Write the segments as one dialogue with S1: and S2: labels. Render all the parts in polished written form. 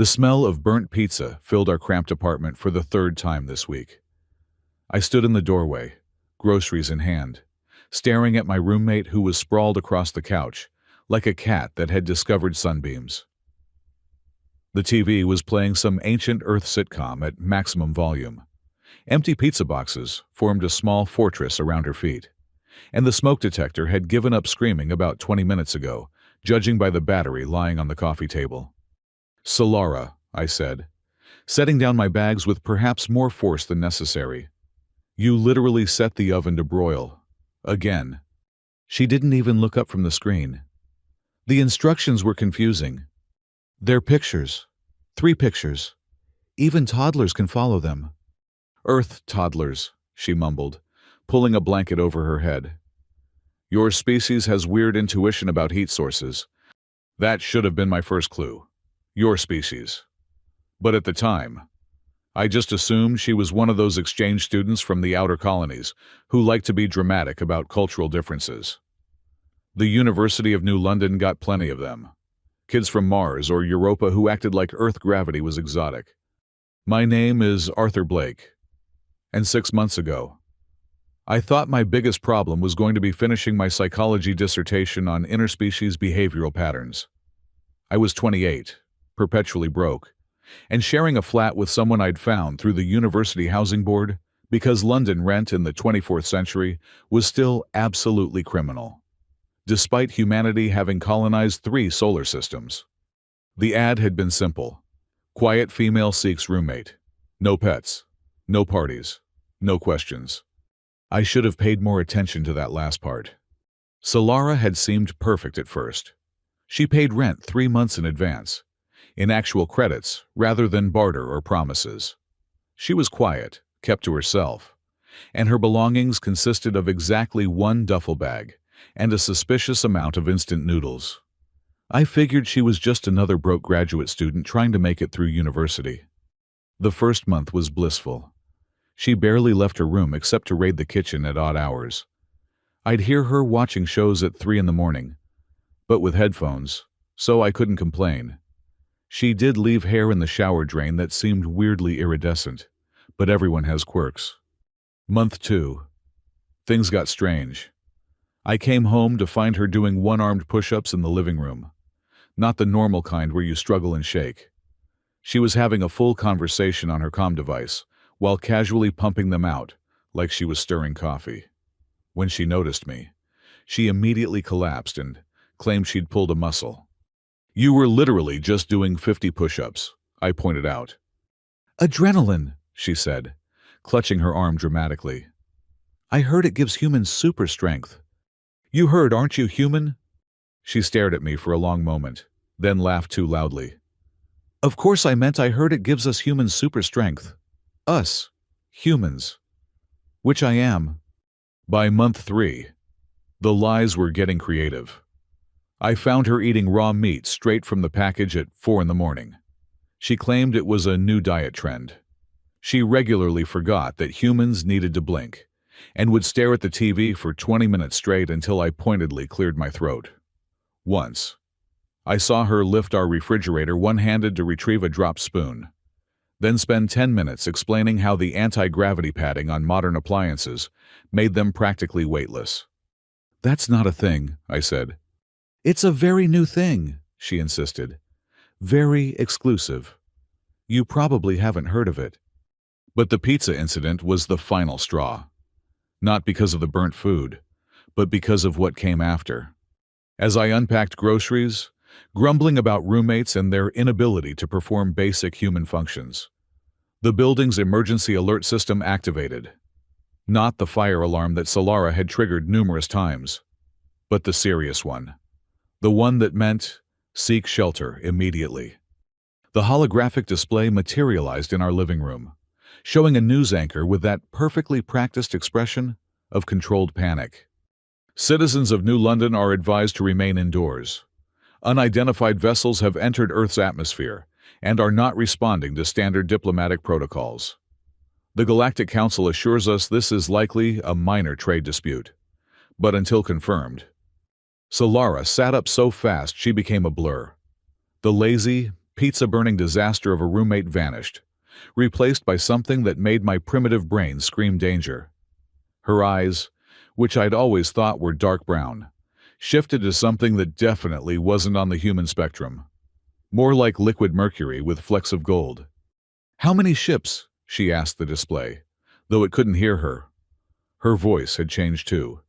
S1: The smell of burnt pizza filled our cramped apartment for the third time this week. I stood in the doorway, groceries in hand, staring at my roommate who was sprawled across the couch, like a cat that had discovered sunbeams. The TV was playing some ancient Earth sitcom at maximum volume. Empty pizza boxes formed a small fortress around her feet, and the smoke detector had given up screaming about 20 minutes ago, judging by the battery lying on the coffee table. "Solara," I said, setting down my bags with perhaps more force than necessary. "You literally set the oven to broil. Again." She didn't even look up from the screen. The instructions were confusing. "They're pictures. 3 pictures. Even toddlers can follow them." "Earth toddlers," she mumbled, pulling a blanket over her head. "Your species has weird intuition about heat sources. That should have been my first clue. Your species." But at the time, I just assumed she was one of those exchange students from the outer colonies who like to be dramatic about cultural differences. The University of New London got plenty of them. Kids from Mars or Europa who acted like Earth gravity was exotic. My name is Arthur Blake. And 6 months ago, I thought my biggest problem was going to be finishing my psychology dissertation on interspecies behavioral patterns. I was 28, perpetually broke, and sharing a flat with someone I'd found through the university housing board because London rent in the 24th century was still absolutely criminal, despite humanity having colonized 3 solar systems. The ad had been simple. Quiet female seeks roommate. No pets. No parties. No questions. I should have paid more attention to that last part. Solara had seemed perfect at first. She paid rent 3 months in advance, in actual credits rather than barter or promises. She was quiet, kept to herself, and her belongings consisted of exactly 1 duffel bag and a suspicious amount of instant noodles. I figured she was just another broke graduate student trying to make it through university. The first month was blissful. She barely left her room except to raid the kitchen at odd hours. I'd hear her watching shows at 3 in the morning, but with headphones, so I couldn't complain. She did leave hair in the shower drain that seemed weirdly iridescent, but everyone has quirks. Month 2. Things got strange. I came home to find her doing one-armed push-ups in the living room. Not the normal kind where you struggle and shake. She was having a full conversation on her comm device, while casually pumping them out, like she was stirring coffee. When she noticed me, she immediately collapsed and claimed she'd pulled a muscle. "You were literally just doing 50 push-ups," I pointed out. "Adrenaline," she said, clutching her arm dramatically. "I heard it gives humans super strength." "You heard, aren't you human?" She stared at me for a long moment, then laughed too loudly. "Of course I meant I heard it gives us humans super strength. Us. Humans. Which I am." By month 3, the lies were getting creative. I found her eating raw meat straight from the package at 4 in the morning. She claimed it was a new diet trend. She regularly forgot that humans needed to blink, and would stare at the TV for 20 minutes straight until I pointedly cleared my throat. Once, I saw her lift our refrigerator one-handed to retrieve a dropped spoon, then spend 10 minutes explaining how the anti-gravity padding on modern appliances made them practically weightless. "That's not a thing," I said. "It's a very new thing," she insisted. "Very exclusive. You probably haven't heard of it." But the pizza incident was the final straw. Not because of the burnt food, but because of what came after. As I unpacked groceries, grumbling about roommates and their inability to perform basic human functions, the building's emergency alert system activated. Not the fire alarm that Solara had triggered numerous times, but the serious one. The one that meant, seek shelter immediately. The holographic display materialized in our living room, showing a news anchor with that perfectly practiced expression of controlled panic. "Citizens of New London are advised to remain indoors. Unidentified vessels have entered Earth's atmosphere and are not responding to standard diplomatic protocols. The Galactic Council assures us this is likely a minor trade dispute, but until confirmed." Solara sat up so fast she became a blur. The lazy, pizza-burning disaster of a roommate vanished, replaced by something that made my primitive brain scream danger. Her eyes, which I'd always thought were dark brown, shifted to something that definitely wasn't on the human spectrum. More like liquid mercury with flecks of gold. "How many ships?" she asked the display, though it couldn't hear her. Her voice had changed too,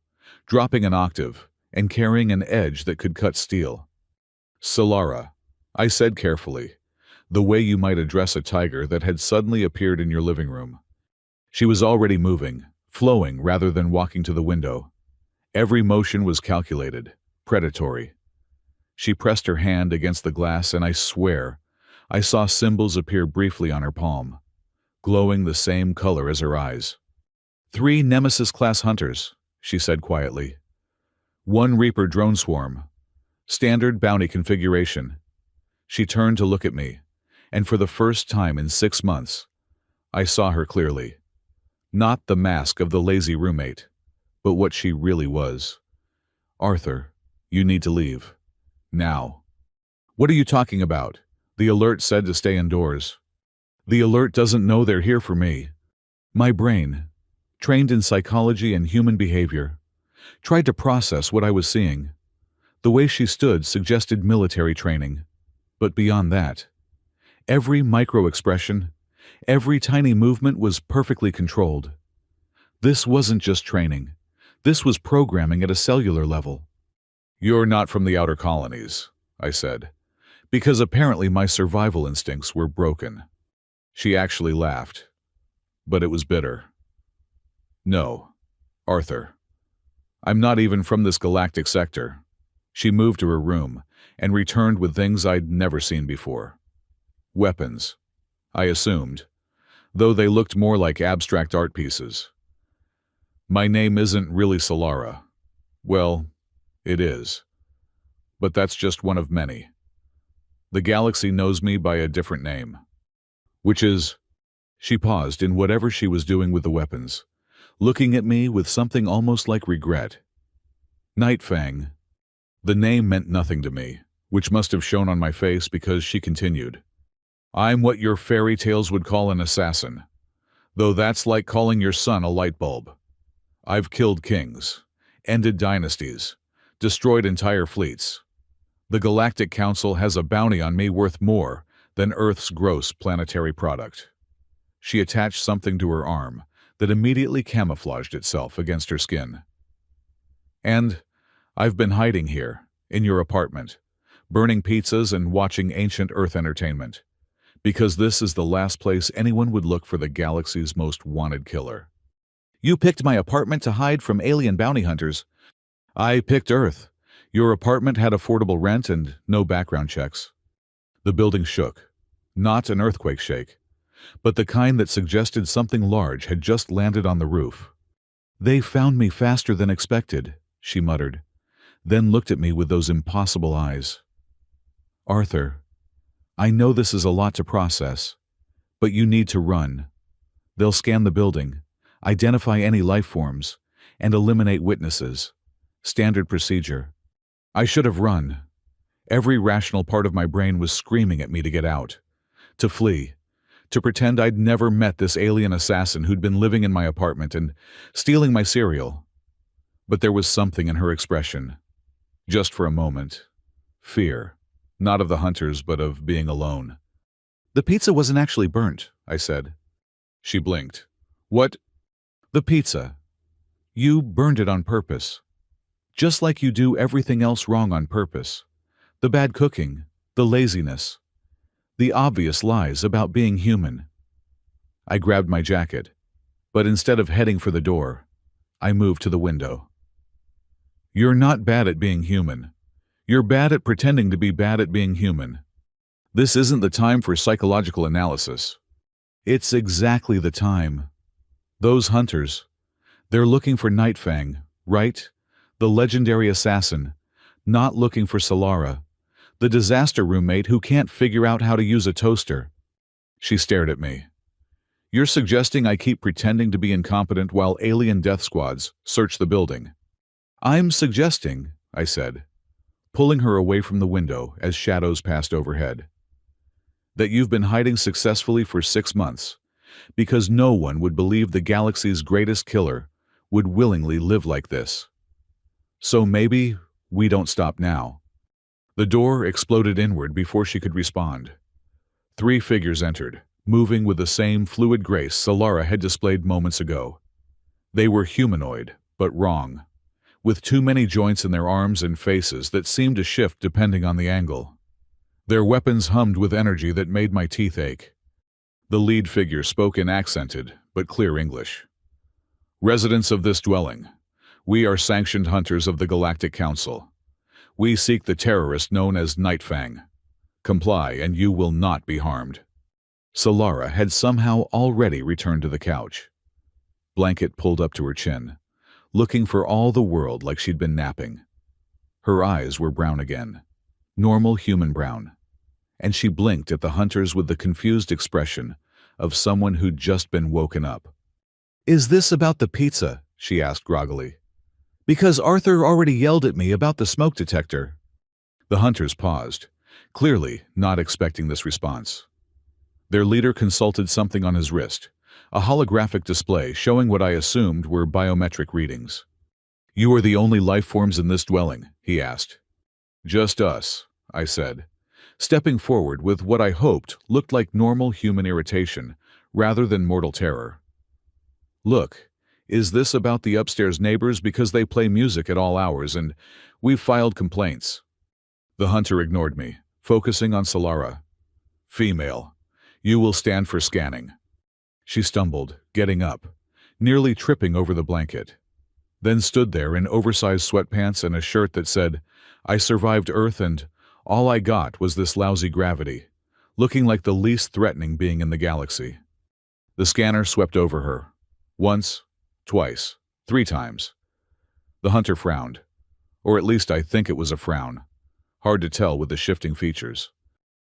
S1: dropping an octave and carrying an edge that could cut steel. "Solara," I said carefully, the way you might address a tiger that had suddenly appeared in your living room. She was already moving, flowing rather than walking to the window. Every motion was calculated, predatory. She pressed her hand against the glass, and I swear, I saw symbols appear briefly on her palm, glowing the same color as her eyes. "3 Nemesis-class hunters," she said quietly. "1 Reaper drone swarm. Standard bounty configuration." She turned to look at me, and for the first time in 6 months, I saw her clearly. Not the mask of the lazy roommate, but what she really was. "Arthur, you need to leave. Now." "What are you talking about?" The alert said to stay indoors. "The alert doesn't know they're here for me." My brain, trained in psychology and human behavior, tried to process what I was seeing. The way she stood suggested military training. But beyond that, every micro-expression, every tiny movement was perfectly controlled. This wasn't just training. This was programming at a cellular level. "You're not from the outer colonies," I said, because apparently my survival instincts were broken. She actually laughed, but it was bitter. "No, Arthur. I'm not even from this galactic sector." She moved to her room and returned with things I'd never seen before. Weapons, I assumed, though they looked more like abstract art pieces. "My name isn't really Solara. Well, it is. But that's just one of many. The galaxy knows me by a different name. Which is..." She paused in whatever she was doing with the weapons, looking at me with something almost like regret. "Nightfang." The name meant nothing to me, which must have shown on my face because she continued. "I'm what your fairy tales would call an assassin, though that's like calling your son a light bulb. I've killed kings, ended dynasties, destroyed entire fleets. The Galactic Council has a bounty on me worth more than Earth's gross planetary product." She attached something to her arm that immediately camouflaged itself against her skin. "And I've been hiding here, in your apartment, burning pizzas and watching ancient Earth entertainment, because this is the last place anyone would look for the galaxy's most wanted killer." "You picked my apartment to hide from alien bounty hunters." "I picked Earth. Your apartment had affordable rent and no background checks." The building shook. Not an earthquake shake, but the kind that suggested something large had just landed on the roof. "They found me faster than expected," she muttered, then looked at me with those impossible eyes. "Arthur, I know this is a lot to process, but you need to run. They'll scan the building, identify any life forms, and eliminate witnesses. Standard procedure." I should have run. Every rational part of my brain was screaming at me to get out, to flee, to pretend I'd never met this alien assassin who'd been living in my apartment and stealing my cereal. But there was something in her expression. Just for a moment. Fear. Not of the hunters, but of being alone. "The pizza wasn't actually burnt," I said. She blinked. "What?" "The pizza. You burned it on purpose. Just like you do everything else wrong on purpose. The bad cooking, the laziness, the obvious lies about being human." I grabbed my jacket, but instead of heading for the door, I moved to the window. "You're not bad at being human. You're bad at pretending to be bad at being human. This isn't the time for psychological analysis. It's exactly the time. Those hunters, they're looking for Nightfang, right? The legendary assassin, not looking for Solara, the disaster roommate who can't figure out how to use a toaster." She stared at me. "You're suggesting I keep pretending to be incompetent while alien death squads search the building?" "I'm suggesting," I said, pulling her away from the window as shadows passed overhead, That you've been hiding successfully for 6 months, because no one would believe the galaxy's greatest killer would willingly live like this. So maybe we don't stop now." The door exploded inward before she could respond. 3 figures entered, moving with the same fluid grace Solara had displayed moments ago. They were humanoid, but wrong, with too many joints in their arms and faces that seemed to shift depending on the angle. Their weapons hummed with energy that made my teeth ache. The lead figure spoke in accented but clear English. "Residents of this dwelling, we are sanctioned hunters of the Galactic Council. We seek the terrorist known as Nightfang. Comply and you will not be harmed." Solara had somehow already returned to the couch. Blanket pulled up to her chin, looking for all the world like she'd been napping. Her eyes were brown again, normal human brown, and she blinked at the hunters with the confused expression of someone who'd just been woken up. "Is this about the pizza?" she asked groggily. "Because Arthur already yelled at me about the smoke detector." The hunters paused, clearly not expecting this response. Their leader consulted something on his wrist, a holographic display showing what I assumed were biometric readings. "You are the only life forms in this dwelling?" he asked. "Just us," I said, stepping forward with what I hoped looked like normal human irritation rather than mortal terror. "Look, is this about the upstairs neighbors because they play music at all hours and we've filed complaints?" The hunter ignored me, focusing on Solara. "Female. You will stand for scanning." She stumbled, getting up, nearly tripping over the blanket, then stood there in oversized sweatpants and a shirt that said, "I survived Earth and all I got was this lousy gravity," looking like the least threatening being in the galaxy. The scanner swept over her. Once, twice, 3 times. The hunter frowned, or at least I think it was a frown. Hard to tell with the shifting features.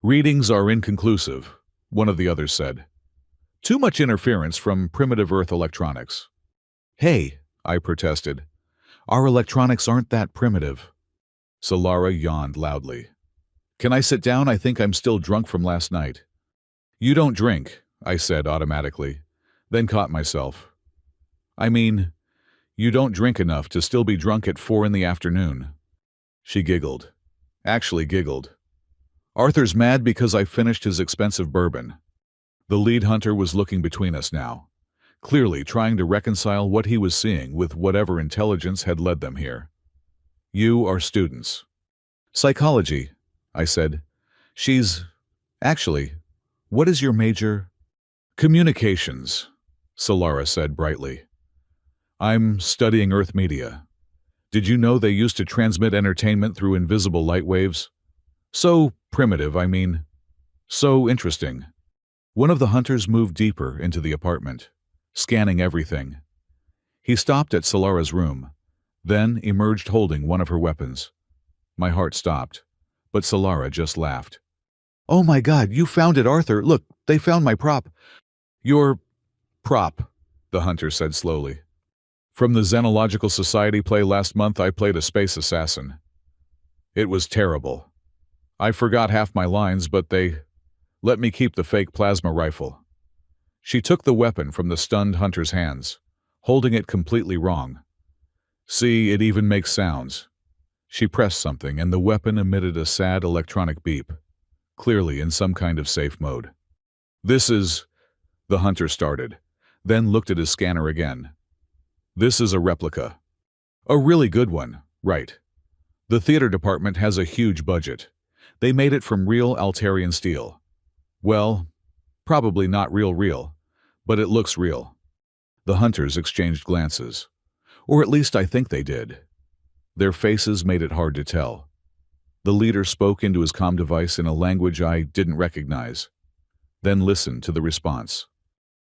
S1: "Readings are inconclusive," one of the others said. "Too much interference from primitive Earth electronics." "Hey," I protested. "Our electronics aren't that primitive." Solara yawned loudly. "Can I sit down? I think I'm still drunk from last night." "You don't drink," I said automatically, then caught myself. "I mean, you don't drink enough to still be drunk at 4 in the afternoon." She giggled. Actually giggled. "Arthur's mad because I finished his expensive bourbon." The lead hunter was looking between us now, clearly trying to reconcile what he was seeing with whatever intelligence had led them here. "You are students." "Psychology," I said. Actually, what is your major?" "Communications," Solara said brightly. "I'm studying Earth media. Did you know they used to transmit entertainment through invisible light waves? So primitive, I mean. So interesting." One of the hunters moved deeper into the apartment, scanning everything. He stopped at Solara's room, then emerged holding one of her weapons. My heart stopped, but Solara just laughed. "Oh my God, you found it, Arthur. Look, they found my prop." "Your prop," the hunter said slowly. "From the Xenological Society play last month, I played a space assassin. It was terrible. I forgot half my lines, but they let me keep the fake plasma rifle." She took the weapon from the stunned hunter's hands, holding it completely wrong. "See, it even makes sounds." She pressed something, and the weapon emitted a sad electronic beep, clearly in some kind of safe mode. "This is..." the hunter started, then looked at his scanner again. "This is a replica. A really good one, right? The theater department has a huge budget. They made it from real Altarian steel. Well, probably not real, but it looks real." The hunters exchanged glances, or at least I think they did. Their faces made it hard to tell. The leader spoke into his comm device in a language I didn't recognize, then listened to the response.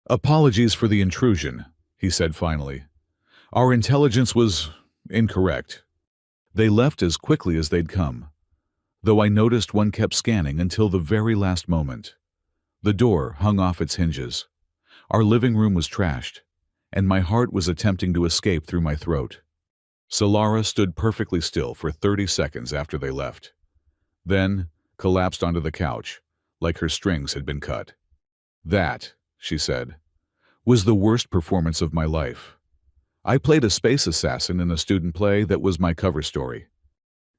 S1: "Apologies for the intrusion," he said finally. "Our intelligence was incorrect." They left as quickly as they'd come, though I noticed one kept scanning until the very last moment. The door hung off its hinges. Our living room was trashed, and my heart was attempting to escape through my throat. Solara stood perfectly still for 30 seconds after they left, then collapsed onto the couch, like her strings had been cut. "That," she said, "was the worst performance of my life. I played a space assassin in a student play that was my cover story.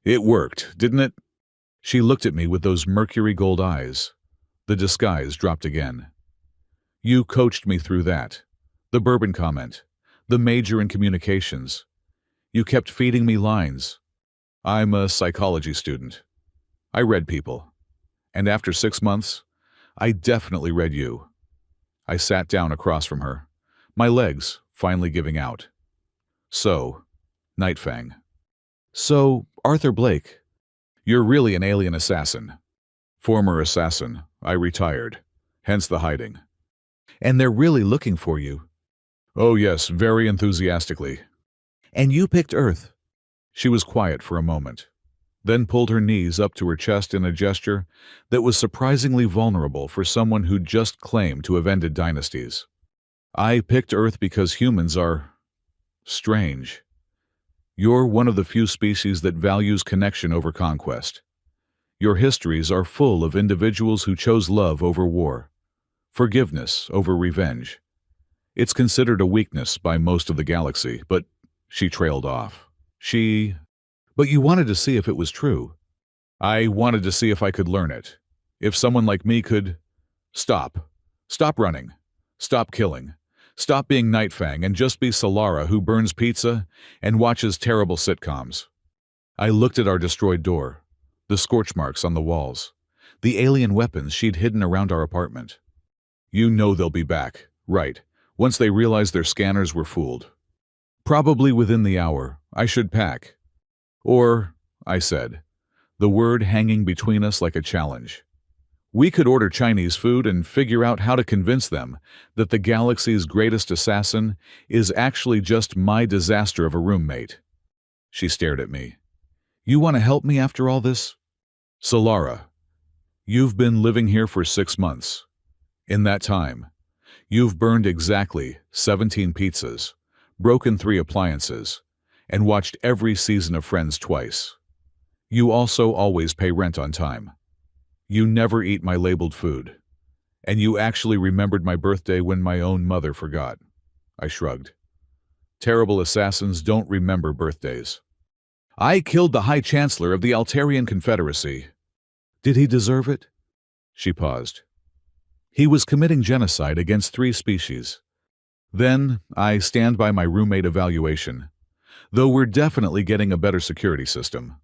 S1: It worked, didn't it?" She looked at me with those mercury gold eyes. The disguise dropped again. "You coached me through that. The bourbon comment. The major in communications. You kept feeding me lines. I'm a psychology student. I read people. And after 6 months, I definitely read you." I sat down across from her, my legs finally giving out. "So, Nightfang. So, Arthur Blake, you're really an alien assassin." "Former assassin. I retired. Hence the hiding." "And they're really looking for you." "Oh yes, very enthusiastically." "And you picked Earth." She was quiet for a moment, then pulled her knees up to her chest in a gesture that was surprisingly vulnerable for someone who'd just claimed to have ended dynasties. "I picked Earth because humans are strange. You're one of the few species that values connection over conquest. Your histories are full of individuals who chose love over war, forgiveness over revenge. It's considered a weakness by most of the galaxy, but..." She trailed off. "But you wanted to see if it was true." "I wanted to see if I could learn it. If someone like me could... Stop. Stop running. Stop killing. Stop being Nightfang and just be Solara who burns pizza and watches terrible sitcoms." I looked at our destroyed door, the scorch marks on the walls, the alien weapons she'd hidden around our apartment. "You know they'll be back, right, once they realize their scanners were fooled." "Probably within the hour. I should pack." "Or," I said, the word hanging between us like a challenge, "we could order Chinese food and figure out how to convince them that the galaxy's greatest assassin is actually just my disaster of a roommate." She stared at me. "You want to help me after all this?" "Solara, you've been living here for 6 months. In that time, you've burned exactly 17 pizzas, broken 3 appliances, and watched every season of Friends twice. You also always pay rent on time. You never eat my labeled food. And you actually remembered my birthday when my own mother forgot." I shrugged. "Terrible assassins don't remember birthdays." "I killed the High Chancellor of the Altarian Confederacy." "Did he deserve it?" She paused. "He was committing genocide against 3 species. Then I stand by my roommate evaluation, though we're definitely getting a better security system."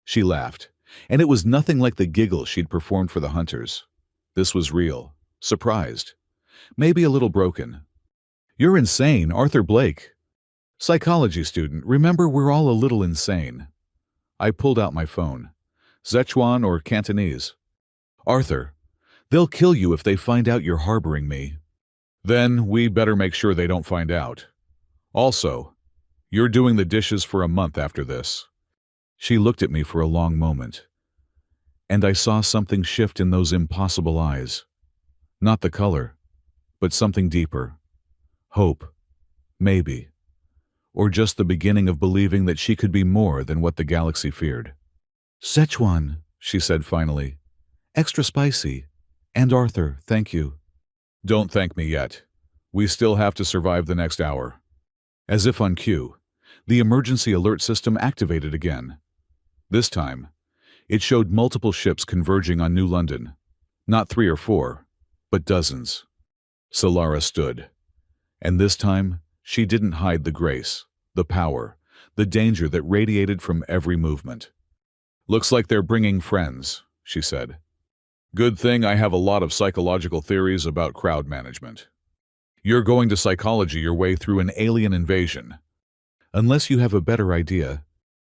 S1: She laughed, and it was nothing like the giggle she'd performed for the hunters. This was real, surprised, maybe a little broken. "You're insane, Arthur Blake. Psychology student, remember we're all a little insane." I pulled out my phone. "Szechuan or Cantonese?" "Arthur, they'll kill you if they find out you're harboring me." "Then we better make sure they don't find out. Also, you're doing the dishes for a month after this." She looked at me for a long moment, and I saw something shift in those impossible eyes. Not the color, but something deeper. Hope, maybe, or just the beginning of believing that she could be more than what the galaxy feared. "Szechuan," she said finally. "Extra spicy. And Arthur, thank you." "Don't thank me yet. We still have to survive the next hour." As if on cue, the emergency alert system activated again. This time, it showed multiple ships converging on New London. Not 3 or 4, but dozens. Solara stood. And this time, she didn't hide the grace, the power, the danger that radiated from every movement. "Looks like they're bringing friends," she said. "Good thing I have a lot of psychological theories about crowd management. You're going to psychology your way through an alien invasion. Unless you have a better idea."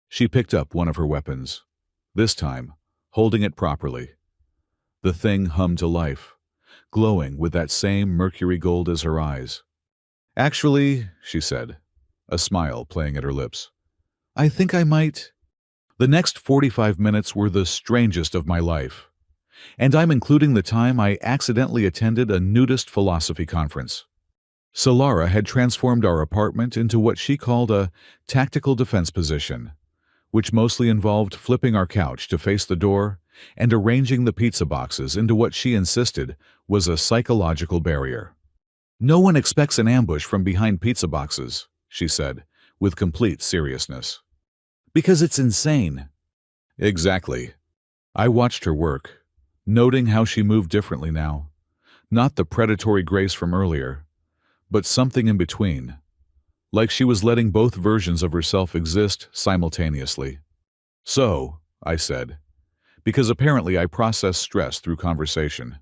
S1: She picked up one of her weapons, this time holding it properly. The thing hummed to life, glowing with that same mercury gold as her eyes. "Actually," she said, a smile playing at her lips, "I think I might..." The next 45 minutes were the strangest of my life. And I'm including the time I accidentally attended a nudist philosophy conference. Solara had transformed our apartment into what she called a tactical defense position, which mostly involved flipping our couch to face the door and arranging the pizza boxes into what she insisted was a psychological barrier. "No one expects an ambush from behind pizza boxes," she said, with complete seriousness. "Because it's insane." Exactly. I watched her work, noting how she moved differently now. Not the predatory grace from earlier, but something in between. Like she was letting both versions of herself exist simultaneously. "So," I said, because apparently I process stress through conversation.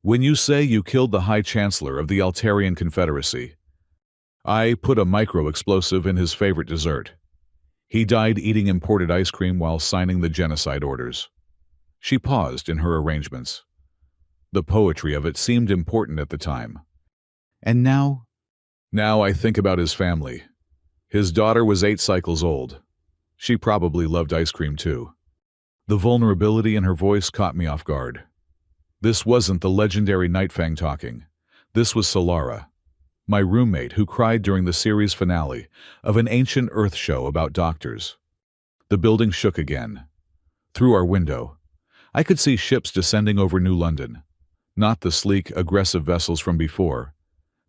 S1: "When you say you killed the High Chancellor of the Altarian Confederacy, I put a micro-explosive in his favorite dessert. He died eating imported ice cream while signing the genocide orders." She paused in her arrangements. The poetry of it seemed important at the time. "And now?" "Now I think about his family. His daughter was 8 cycles old. She probably loved ice cream too." The vulnerability in her voice caught me off guard. This wasn't the legendary Nightfang talking. This was Solara, my roommate who cried during the series finale of an ancient Earth show about doctors. The building shook again. Through our window, I could see ships descending over New London. Not the sleek, aggressive vessels from before,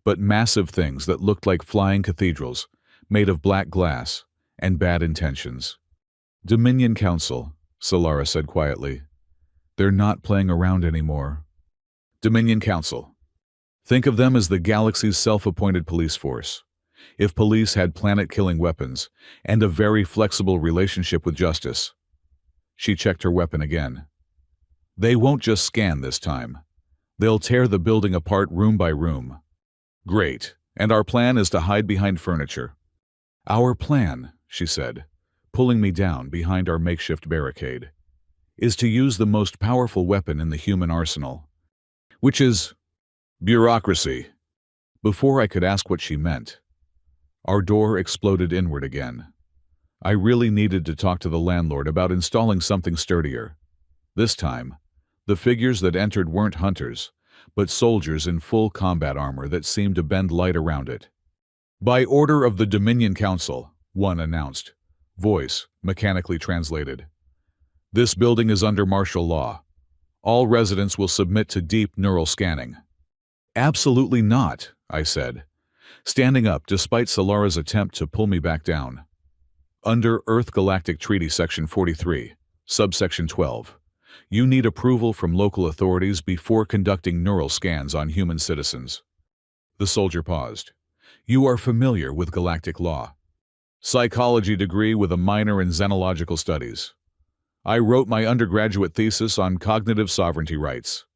S1: but massive things that looked like flying cathedrals, made of black glass and bad intentions. "Dominion Council," Solara said quietly. "They're not playing around anymore." Dominion Council. Think of them as the galaxy's self-appointed police force. If police had planet-killing weapons and a very flexible relationship with justice. She checked her weapon again. "They won't just scan this time. They'll tear the building apart room by room." "Great, and our plan is to hide behind furniture." "Our plan," she said, pulling me down behind our makeshift barricade, "is to use the most powerful weapon in the human arsenal." "Which is?" "Bureaucracy." Before I could ask what she meant, our door exploded inward again. I really needed to talk to the landlord about installing something sturdier. This time, the figures that entered weren't hunters, but soldiers in full combat armor that seemed to bend light around it. "By order of the Dominion Council," one announced, voice mechanically translated. "This building is under martial law. All residents will submit to deep neural scanning." "Absolutely not," I said, standing up despite Solara's attempt to pull me back down. "Under Earth Galactic Treaty Section 43, Subsection 12, you need approval from local authorities before conducting neural scans on human citizens." The soldier paused. "You are familiar with galactic law." "Psychology degree with a minor in xenological studies. I wrote my undergraduate thesis on cognitive sovereignty rights."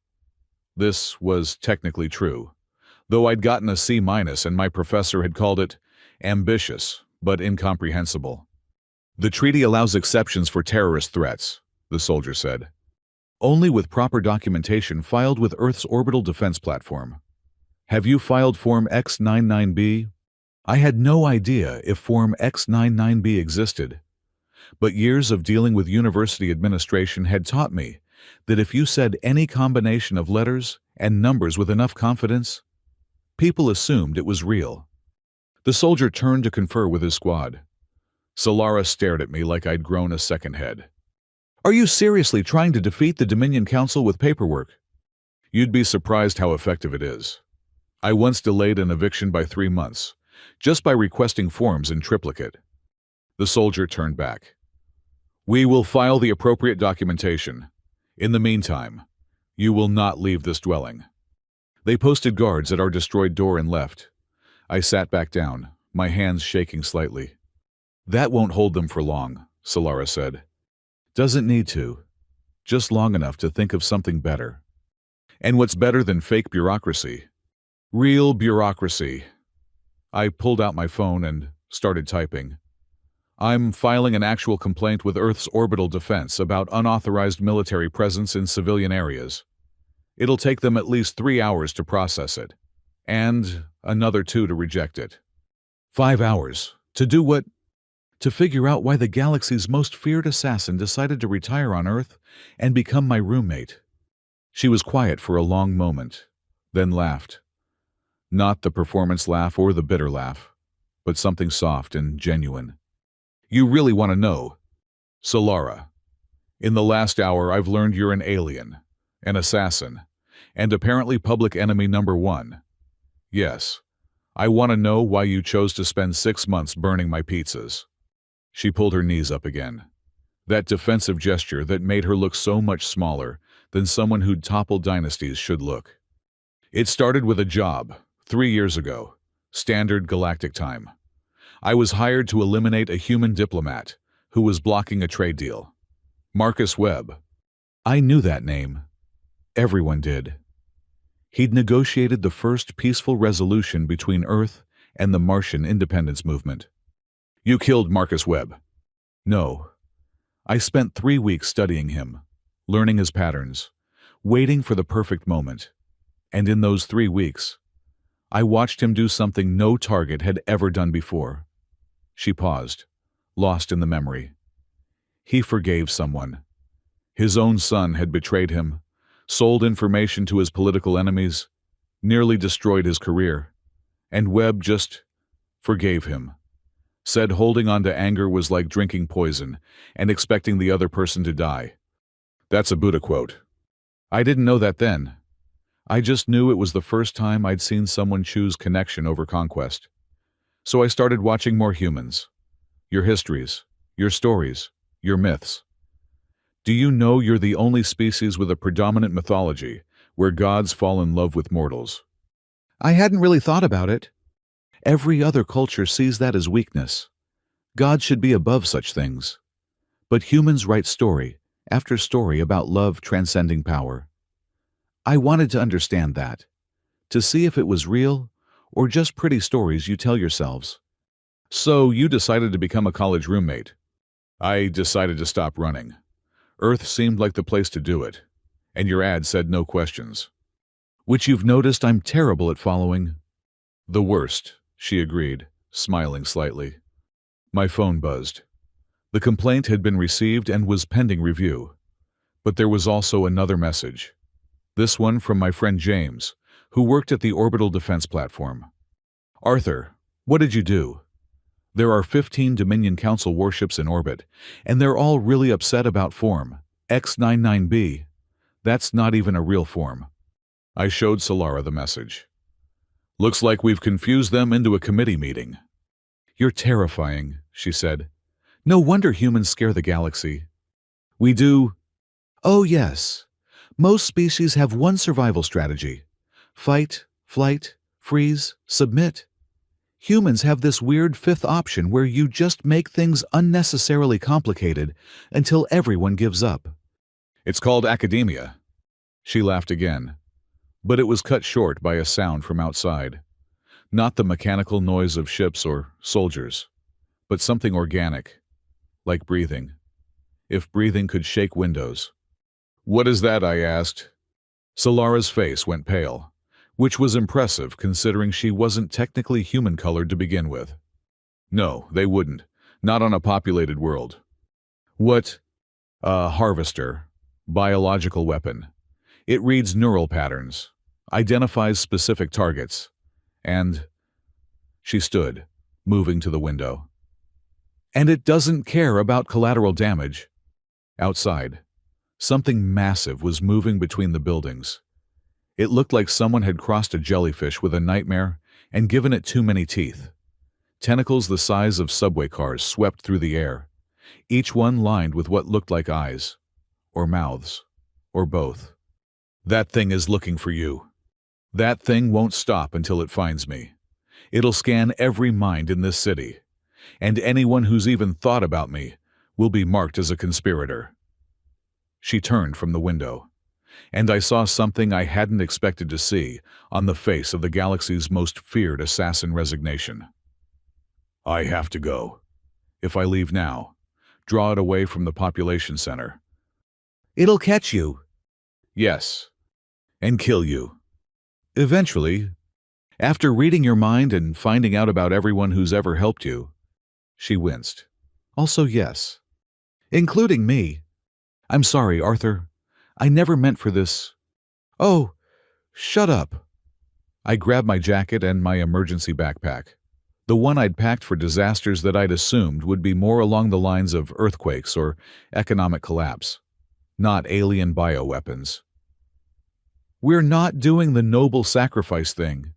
S1: This was technically true, though I'd gotten a C- and my professor had called it ambitious but incomprehensible. "The treaty allows exceptions for terrorist threats," the soldier said. "Only with proper documentation filed with Earth's orbital defense platform." "Have you filed Form X-99B?" I had no idea if Form X-99B existed, but years of dealing with university administration had taught me that if you said any combination of letters and numbers with enough confidence, people assumed it was real. The soldier turned to confer with his squad. Solara stared at me like I'd grown a second head. "Are you seriously trying to defeat the Dominion Council with paperwork?" "You'd be surprised how effective it is. I once delayed an eviction by 3 months, just by requesting forms in triplicate." The soldier turned back. "We will file the appropriate documentation. In the meantime, you will not leave this dwelling." They posted guards at our destroyed door and left. I sat back down, my hands shaking slightly. "That won't hold them for long," Solara said. "Doesn't need to. Just long enough to think of something better." "And what's better than fake bureaucracy?" "Real bureaucracy." I pulled out my phone and started typing. "I'm filing an actual complaint with Earth's orbital defense about unauthorized military presence in civilian areas. It'll take them at least 3 hours to process it, and another 2 to reject it." 5 hours? To do what? "To figure out why the galaxy's most feared assassin decided to retire on Earth and become my roommate." She was quiet for a long moment, then laughed. Not the performance laugh or the bitter laugh, but something soft and genuine. "You really want to know?" Solara, in the last hour I've learned you're an alien, an assassin, and apparently public enemy number one. Yes, I want to know why you chose to spend 6 months burning my pizzas. She pulled her knees up again. That defensive gesture that made her look so much smaller than someone who'd toppled dynasties should look. It started with a job, 3 years ago, standard galactic time. I was hired to eliminate a human diplomat who was blocking a trade deal. Marcus Webb. I knew that name. Everyone did. He'd negotiated the first peaceful resolution between Earth and the Martian independence movement. You killed Marcus Webb. No. I spent 3 weeks studying him, learning his patterns, waiting for the perfect moment. And in those 3 weeks, I watched him do something no target had ever done before. She paused, lost in the memory. He forgave someone. His own son had betrayed him, sold information to his political enemies, nearly destroyed his career, and Webb just forgave him. Said holding on to anger was like drinking poison and expecting the other person to die. That's a Buddha quote. I didn't know that then. I just knew it was the first time I'd seen someone choose connection over conquest. So I started watching more humans. Your histories, your stories, your myths. Do you know you're the only species with a predominant mythology where gods fall in love with mortals? I hadn't really thought about it. Every other culture sees that as weakness. God should be above such things. But humans write story after story about love transcending power. I wanted to understand that, to see if it was real or just pretty stories you tell yourselves. So you decided to become a college roommate. I decided to stop running. Earth seemed like the place to do it, and your ad said no questions. Which you've noticed I'm terrible at following. The worst, she agreed, smiling slightly. My phone buzzed. The complaint had been received and was pending review. But there was also another message. This one from my friend James, who worked at the Orbital Defense Platform. Arthur, what did you do? There are 15 Dominion Council warships in orbit, and they're all really upset about form, X-99B. That's not even a real form. I showed Solara the message. Looks like we've confused them into a committee meeting. You're terrifying, she said. No wonder humans scare the galaxy. We do. Oh yes. Most species have one survival strategy. Fight, flight, freeze, submit. Humans have this weird fifth option where you just make things unnecessarily complicated until everyone gives up. It's called academia. She laughed again, but it was cut short by a sound from outside. Not the mechanical noise of ships or soldiers, but something organic, like breathing. If breathing could shake windows. What is that? I asked. Solara's face went pale, which was impressive considering she wasn't technically human-colored to begin with. No, they wouldn't. Not on a populated world. What? A harvester. Biological weapon. It reads neural patterns, identifies specific targets, and... She stood, moving to the window. And it doesn't care about collateral damage. Outside, something massive was moving between the buildings. It looked like someone had crossed a jellyfish with a nightmare and given it too many teeth. Tentacles the size of subway cars swept through the air, each one lined with what looked like eyes, or mouths, or both. That thing is looking for you. That thing won't stop until it finds me. It'll scan every mind in this city, and anyone who's even thought about me will be marked as a conspirator. She turned from the window, and I saw something I hadn't expected to see on the face of the galaxy's most feared assassin: resignation. I have to go. If I leave now, draw it away from the population center. It'll catch you. Yes, and kill you. Eventually, after reading your mind and finding out about everyone who's ever helped you. She winced. Also yes, including me. I'm sorry, Arthur. I never meant for this. Oh, shut up. I grabbed my jacket and my emergency backpack. The one I'd packed for disasters that I'd assumed would be more along the lines of earthquakes or economic collapse, not alien bioweapons. We're not doing the noble sacrifice thing.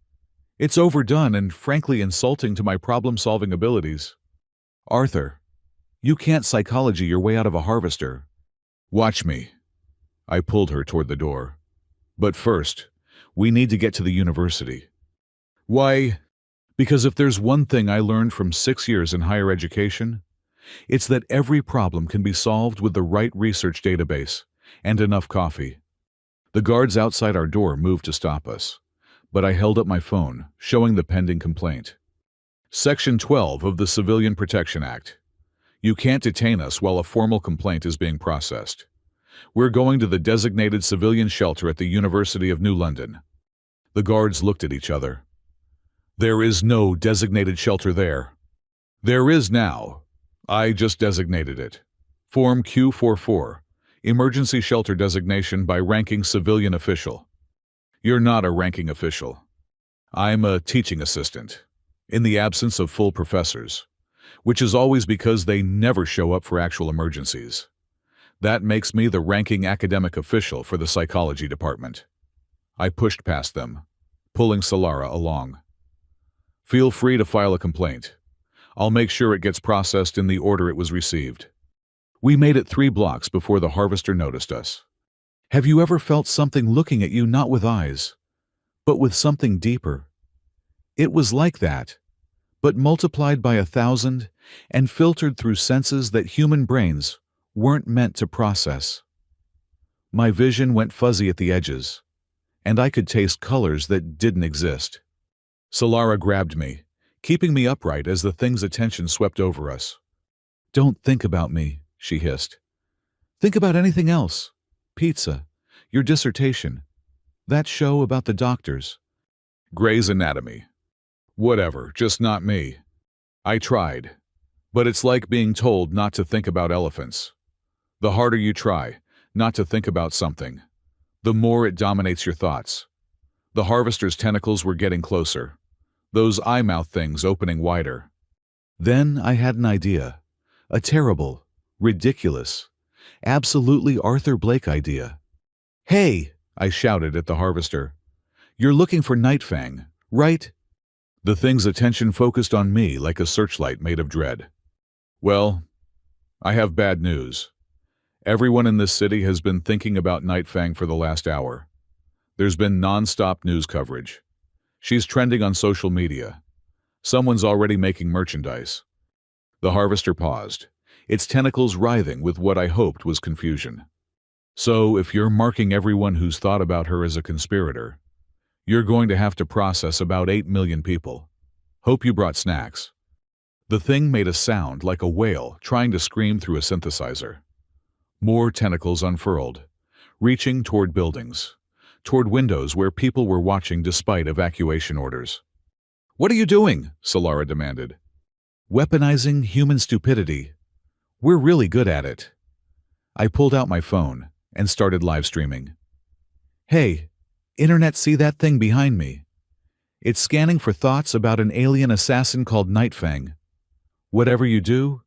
S1: It's overdone and frankly insulting to my problem-solving abilities. Arthur, you can't psychology your way out of a harvester. Watch me. I pulled her toward the door. But first, we need to get to the university. Why? Because if there's one thing I learned from 6 years in higher education, it's that every problem can be solved with the right research database and enough coffee. The guards outside our door moved to stop us, but I held up my phone, showing the pending complaint. Section 12 of the Civilian Protection Act. You can't detain us while a formal complaint is being processed. We're going to the designated civilian shelter at the University of New London. The guards looked at each other. There is no designated shelter there. There is now. I just designated it. Form Q44, Emergency Shelter Designation by Ranking Civilian Official. You're not a ranking official. I'm a teaching assistant, in the absence of full professors, which is always because they never show up for actual emergencies. That makes me the ranking academic official for the psychology department. I pushed past them, pulling Solara along. Feel free to file a complaint. I'll make sure it gets processed in the order it was received. We made it 3 blocks before the harvester noticed us. Have you ever felt something looking at you not with eyes, but with something deeper? It was like that, but multiplied by 1,000 and filtered through senses that human brains weren't meant to process. My vision went fuzzy at the edges, and I could taste colors that didn't exist. Solara grabbed me, keeping me upright as the thing's attention swept over us. Don't think about me, she hissed. Think about anything else. Pizza, your dissertation, that show about the doctors. Grey's Anatomy. Whatever, just not me. I tried, but it's like being told not to think about elephants. The harder you try not to think about something, the more it dominates your thoughts. The harvester's tentacles were getting closer, those eye-mouth things opening wider. Then I had an idea, a terrible, ridiculous, absolutely Arthur Blake idea. Hey, I shouted at the harvester. You're looking for Nightfang, right? The thing's attention focused on me like a searchlight made of dread. Well, I have bad news. Everyone in this city has been thinking about Nightfang for the last hour. There's been non-stop news coverage. She's trending on social media. Someone's already making merchandise. The harvester paused, its tentacles writhing with what I hoped was confusion. So, if you're marking everyone who's thought about her as a conspirator, you're going to have to process about 8 million people. Hope you brought snacks. The thing made a sound like a whale trying to scream through a synthesizer. More tentacles unfurled, reaching toward buildings, toward windows where people were watching despite evacuation orders. What are you doing? Solara demanded. Weaponizing human stupidity. We're really good at it. I pulled out my phone and started live streaming. Hey, Internet, see that thing behind me? It's scanning for thoughts about an alien assassin called Nightfang. Whatever you do,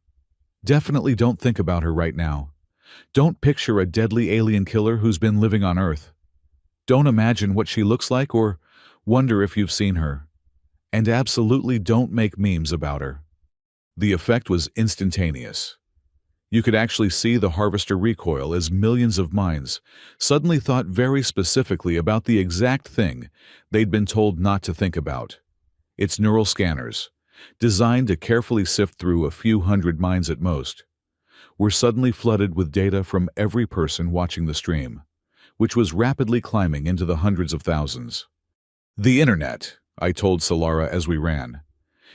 S1: definitely don't think about her right now. Don't picture a deadly alien killer who's been living on Earth. Don't imagine what she looks like or wonder if you've seen her. And absolutely don't make memes about her. The effect was instantaneous. You could actually see the harvester recoil as millions of minds suddenly thought very specifically about the exact thing they'd been told not to think about. Its neural scanners, designed to carefully sift through a few hundred minds at most, were suddenly flooded with data from every person watching the stream, which was rapidly climbing into the hundreds of thousands. The Internet, I told Solara as we ran,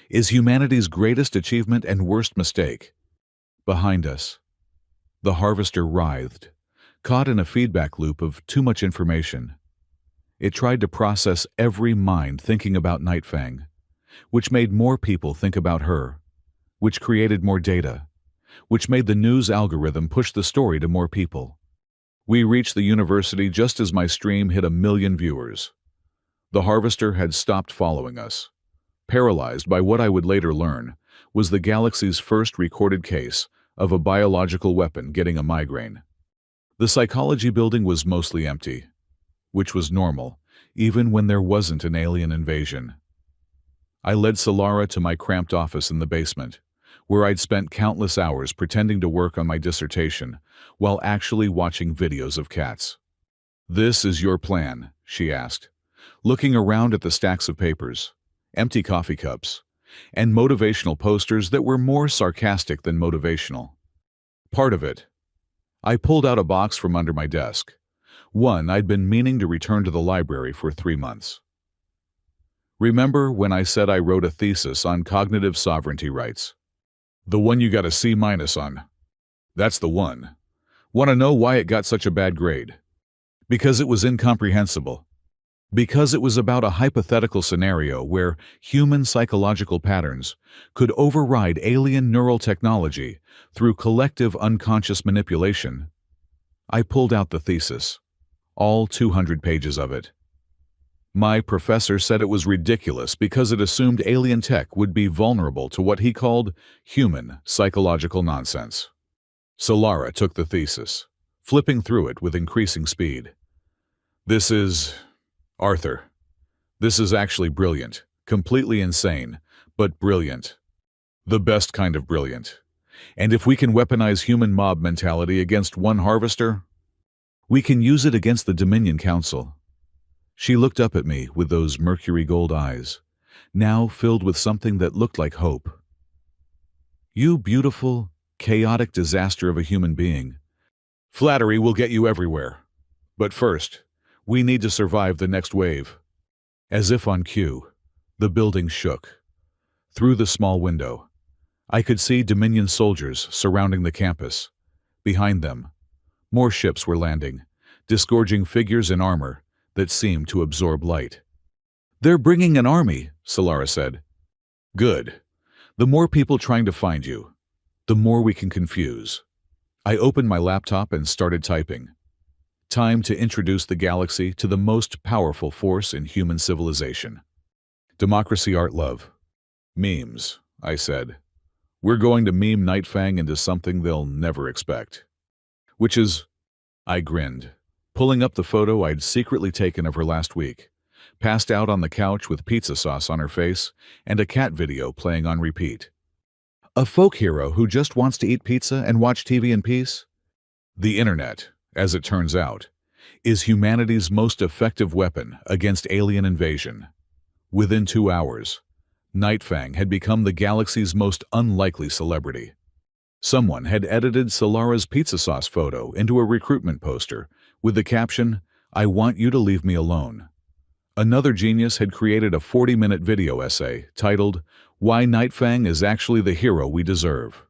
S1: is humanity's greatest achievement and worst mistake. Behind us, the harvester writhed, caught in a feedback loop of too much information. It tried to process every mind thinking about Nightfang, which made more people think about her, which created more data, which made the news algorithm push the story to more people. We reached the university just as my stream hit 1 million viewers. The harvester had stopped following us, paralyzed by what I would later learn was the galaxy's first recorded case of a biological weapon getting a migraine. The psychology building was mostly empty, which was normal, even when there wasn't an alien invasion. I led Solara to my cramped office in the basement, where I'd spent countless hours pretending to work on my dissertation while actually watching videos of cats. "This is your plan," she asked, looking around at the stacks of papers, empty coffee cups, and motivational posters that were more sarcastic than motivational. Part of it. I pulled out a box from under my desk, one I'd been meaning to return to the library for 3 months. "Remember when I said I wrote a thesis on cognitive sovereignty rights? The one you got a C- on. That's the one. Want to know why it got such a bad grade? Because it was incomprehensible. Because it was about a hypothetical scenario where human psychological patterns could override alien neural technology through collective unconscious manipulation. I pulled out the thesis, all 200 pages of it. My professor said it was ridiculous because it assumed alien tech would be vulnerable to what he called human psychological nonsense. Solara took the thesis, flipping through it with increasing speed. "This is... Arthur. This is actually brilliant, completely insane, but brilliant. The best kind of brilliant. And if we can weaponize human mob mentality against one harvester, we can use it against the Dominion Council." She looked up at me with those mercury gold eyes, now filled with something that looked like hope. "You beautiful, chaotic disaster of a human being. Flattery will get you everywhere. But first, we need to survive the next wave." As if on cue, the building shook. Through the small window, I could see Dominion soldiers surrounding the campus. Behind them, more ships were landing, disgorging figures in armor that seemed to absorb light. "They're bringing an army," Solara said. "Good. The more people trying to find you, the more we can confuse." I opened my laptop and started typing. Time to introduce the galaxy to the most powerful force in human civilization. "Democracy, art, love. Memes," I said. "We're going to meme Nightfang into something they'll never expect." "Which is..." I grinned, pulling up the photo I'd secretly taken of her last week, passed out on the couch with pizza sauce on her face and a cat video playing on repeat. "A folk hero who just wants to eat pizza and watch TV in peace?" The internet, as it turns out, is humanity's most effective weapon against alien invasion. Within 2 hours, Nightfang had become the galaxy's most unlikely celebrity. Someone had edited Solara's pizza sauce photo into a recruitment poster with the caption, "I want you to leave me alone." Another genius had created a 40-minute video essay titled, "Why Nightfang is Actually the Hero We Deserve,"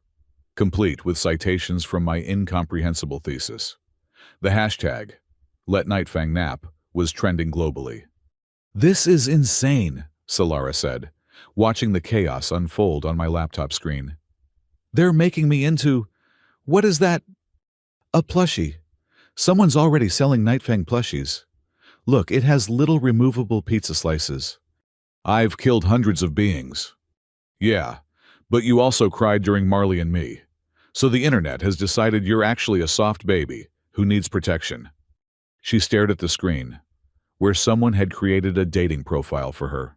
S1: complete with citations from my incomprehensible thesis. The hashtag, "Let Nightfang Nap," was trending globally. "This is insane," Solara said, watching the chaos unfold on my laptop screen. "They're making me into... what is that? A plushie. Someone's already selling Nightfang plushies. Look, it has little removable pizza slices. I've killed hundreds of beings." "Yeah, but you also cried during Marley and Me. So the internet has decided you're actually a soft baby who needs protection." She stared at the screen, where someone had created a dating profile for her.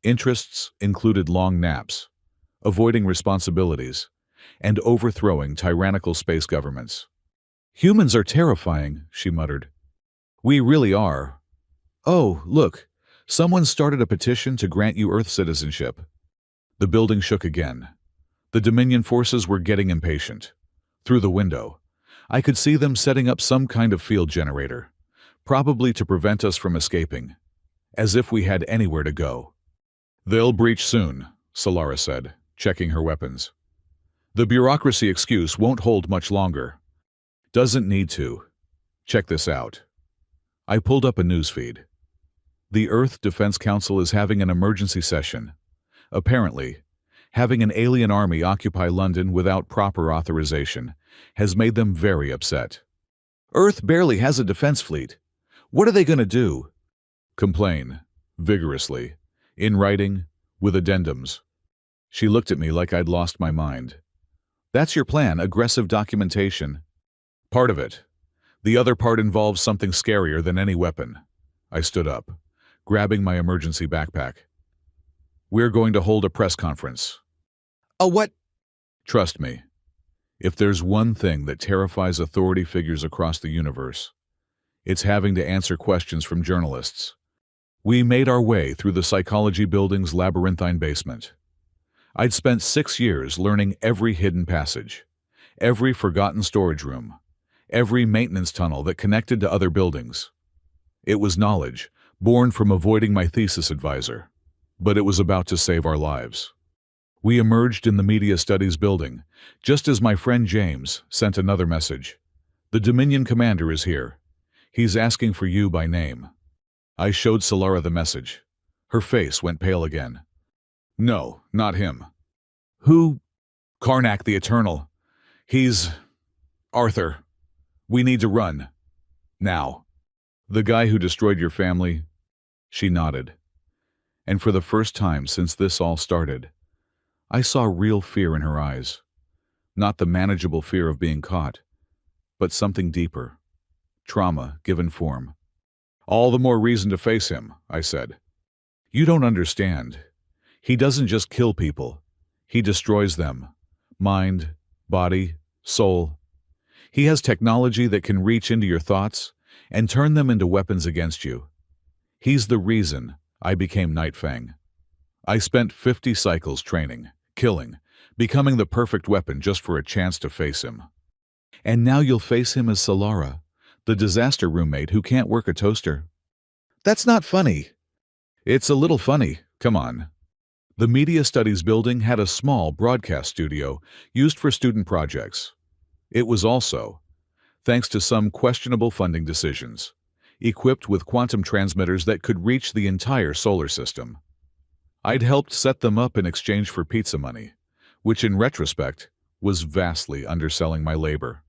S1: Interests included long naps, avoiding responsibilities, and overthrowing tyrannical space governments. "Humans are terrifying," she muttered. "We really are. Oh, look, someone started a petition to grant you Earth citizenship." The building shook again. The Dominion forces were getting impatient. Through the window, I could see them setting up some kind of field generator, probably to prevent us from escaping, as if we had anywhere to go. "They'll breach soon," Solara said, checking her weapons. "The bureaucracy excuse won't hold much longer." "Doesn't need to. Check this out." I pulled up a newsfeed. The Earth Defense Council is having an emergency session. Apparently, having an alien army occupy London without proper authorization has made them very upset. "Earth barely has a defense fleet. What are they going to do?" "Complain. Vigorously. In writing, with addendums. She looked at me like I'd lost my mind. That's your plan, aggressive documentation. Part of it. The other part involves something scarier than any weapon. I stood up, grabbing my emergency backpack. We're going to hold a press conference.
S2: A what?
S1: Trust me. If there's one thing that terrifies authority figures across the universe, it's having to answer questions from journalists. We made our way through the psychology building's labyrinthine basement. I'd spent 6 years learning every hidden passage, every forgotten storage room, every maintenance tunnel that connected to other buildings. It was knowledge, born from avoiding my thesis advisor, but it was about to save our lives. We emerged in the media studies building, just as my friend James sent another message. The Dominion commander is here. He's asking for you by name. I showed Solara the message. Her face went pale again. No, not him. Who? Karnak the Eternal. He's... Arthur. We need to run. Now. The guy who destroyed your family? She nodded. And for the first time since this all started, I saw real fear in her eyes. Not the manageable fear of being caught, but something deeper. Trauma given form. All the more reason to face him, I said. You don't understand. He doesn't just kill people. He destroys them. Mind, body, soul. He has technology that can reach into your thoughts and turn them into weapons against you. He's the reason I became Nightfang. I spent 50 cycles training, killing, becoming the perfect weapon just for a chance to face him. And now you'll face him as Solara, the disaster roommate who can't work a toaster. That's not funny. It's a little funny, come on. The media studies building had a small broadcast studio used for student projects. It was also, thanks to some questionable funding decisions, equipped with quantum transmitters that could reach the entire solar system. I'd helped set them up in exchange for pizza money, which in retrospect was vastly underselling my labor.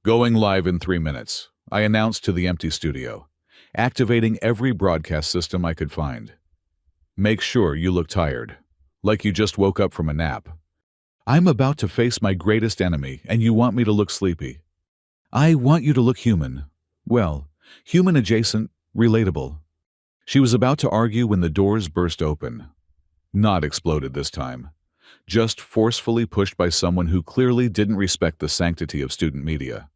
S1: Going live in 3 minutes, I announced to the empty studio, activating every broadcast system I could find. Make sure you look tired, like you just woke up from a nap. I'm about to face my greatest enemy, and you want me to look sleepy. I want you to look human. Well, human adjacent, relatable. She was about to argue when the doors burst open. Not exploded this time. Just forcefully pushed by someone who clearly didn't respect the sanctity of student media.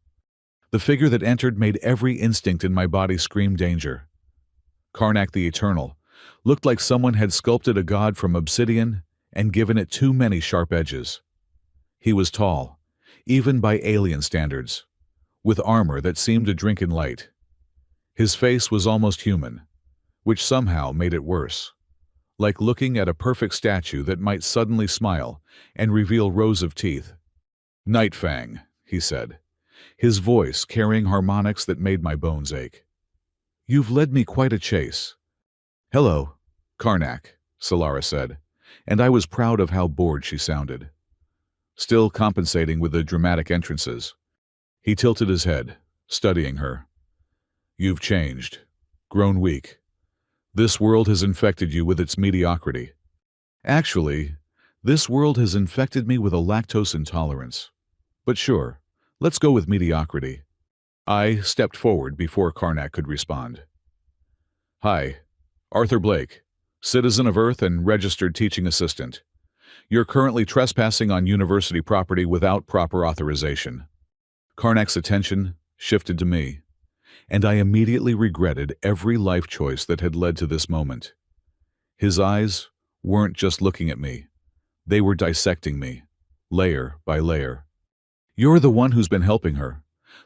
S1: The figure that entered made every instinct in my body scream danger. Karnak the Eternal looked like someone had sculpted a god from obsidian and given it too many sharp edges. He was tall, even by alien standards, with armor that seemed to drink in light. His face was almost human, which somehow made it worse, like looking at a perfect statue that might suddenly smile and reveal rows of teeth. Nightfang, he said, his voice carrying harmonics that made my bones ache. You've led me quite a chase. Hello, Karnak, Solara said, and I was proud of how bored she sounded. Still compensating with the dramatic entrances. He tilted his head, studying her. You've changed, grown weak. This world has infected you with its mediocrity. Actually, this world has infected me with a lactose intolerance. But sure, let's go with mediocrity. I stepped forward before Karnak could respond. Hi, Arthur Blake, citizen of Earth and registered teaching assistant. You're currently trespassing on university property without proper authorization. Karnak's attention shifted to me, and I immediately regretted every life choice that had led to this moment. His eyes weren't just looking at me. They were dissecting me, layer by layer. You're the one who's been helping her.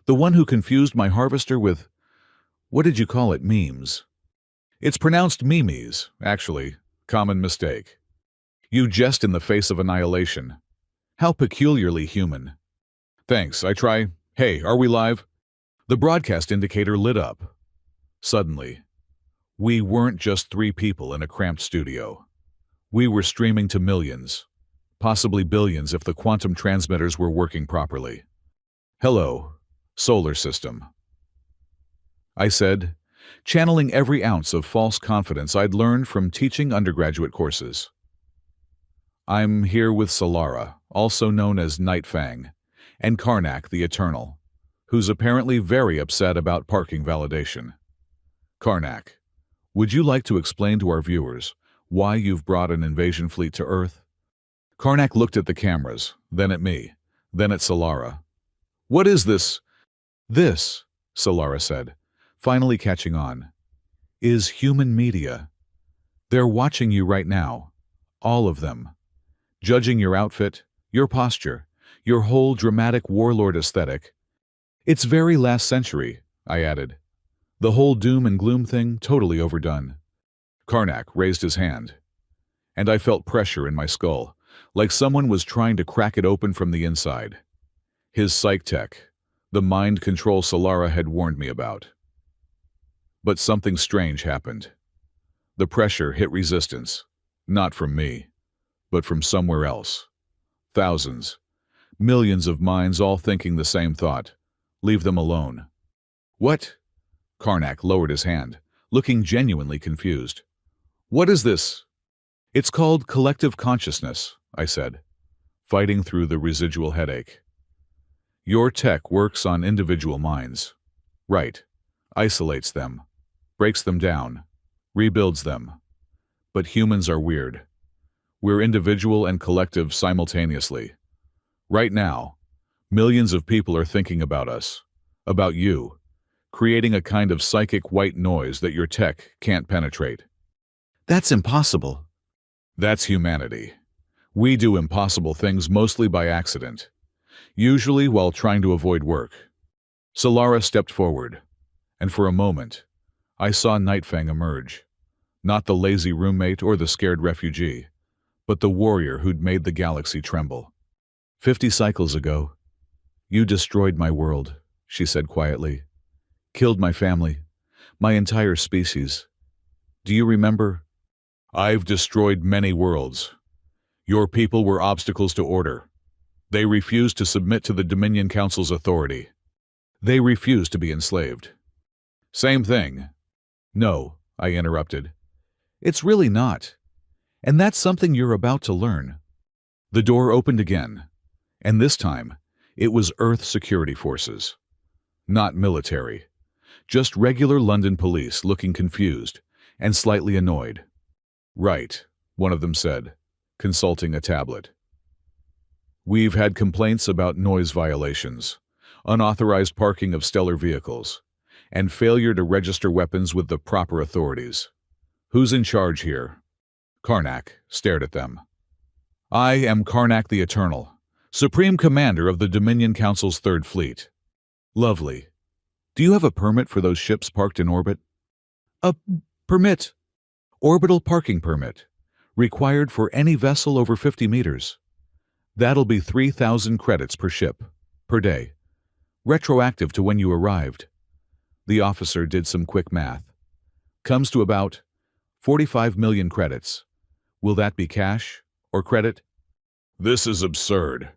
S1: The one who confused my harvester with, what did you call it, memes? It's pronounced memes, actually. Common mistake. You jest in the face of annihilation. How peculiarly human. Thanks, I try. Hey, are we live? The broadcast indicator lit up. Suddenly, we weren't just 3 people in a cramped studio. We were streaming to millions, possibly billions if the quantum transmitters were working properly. Hello, solar system. I said, channeling every ounce of false confidence I'd learned from teaching undergraduate courses. I'm here with Solara, also known as Nightfang, and Karnak the Eternal, who's apparently very upset about parking validation. Karnak, would you like to explain to our viewers why you've brought an invasion fleet to Earth? Karnak looked at the cameras, then at me, then at Solara. What is this? This, Solara said, finally catching on, is human media. They're watching you right now, all of them, judging your outfit, your posture, your whole dramatic warlord aesthetic. It's very last century, I added. The whole doom and gloom thing totally overdone. Karnak raised his hand, and I felt pressure in my skull, like someone was trying to crack it open from the inside. His psych tech, the mind control Solara had warned me about. But something strange happened. The pressure hit resistance, not from me, but from somewhere else. Thousands, millions of minds all thinking the same thought. Leave them alone. What? Karnak lowered his hand, looking genuinely confused. What is this? It's called collective consciousness, I said, fighting through the residual headache. Your tech works on individual minds. Right. Isolates them, breaks them down, rebuilds them. But humans are weird. We're individual and collective simultaneously. Right now, millions of people are thinking about us, about you, creating a kind of psychic white noise that your tech can't penetrate. That's impossible. That's humanity. We do impossible things mostly by accident, usually while trying to avoid work. Solara stepped forward, and for a moment, I saw Nightfang emerge. Not the lazy roommate or the scared refugee, but the warrior who'd made the galaxy tremble. 50 cycles ago, you destroyed my world, she said quietly. Killed my family, my entire species. Do you remember? I've destroyed many worlds. Your people were obstacles to order. They refused to submit to the Dominion Council's authority. They refused to be enslaved. Same thing. No, I interrupted. It's really not. And that's something you're about to learn. The door opened again, and this time, it was Earth security forces. Not military. Just regular London police looking confused and slightly annoyed. Right, one of them said, consulting a tablet. We've had complaints about noise violations, unauthorized parking of stellar vehicles, and failure to register weapons with the proper authorities. Who's in charge here? Karnak stared at them. I am Karnak the Eternal, Supreme Commander of the Dominion Council's Third Fleet. Lovely. Do you have a permit for those ships parked in orbit? A permit? Orbital parking permit. Required for any vessel over 50 meters. That'll be 3,000 credits per ship, per day. Retroactive to when you arrived. The officer did some quick math. Comes to about 45 million credits. Will that be cash or credit? This is absurd.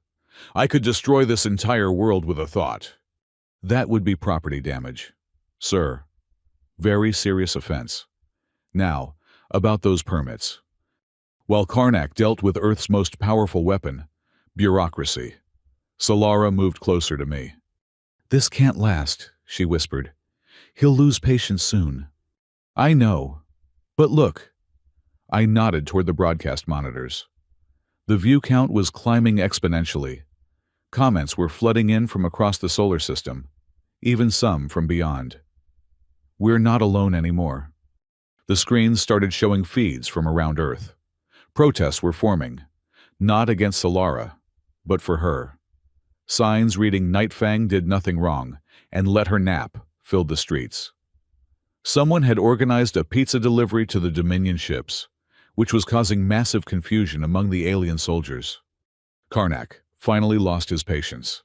S1: I could destroy this entire world with a thought. That would be property damage. Sir, very serious offense. Now, about those permits. While Karnak dealt with Earth's most powerful weapon, bureaucracy, Solara moved closer to me. This can't last, she whispered. He'll lose patience soon. I know. But look. I nodded toward the broadcast monitors. The view count was climbing exponentially. Comments were flooding in from across the solar system, even some from beyond. We're not alone anymore. The screens started showing feeds from around Earth. Protests were forming, not against Solara, but for her. Signs reading Nightfang did nothing wrong and let her nap filled the streets. Someone had organized a pizza delivery to the Dominion ships, which was causing massive confusion among the alien soldiers. Karnak finally lost his patience.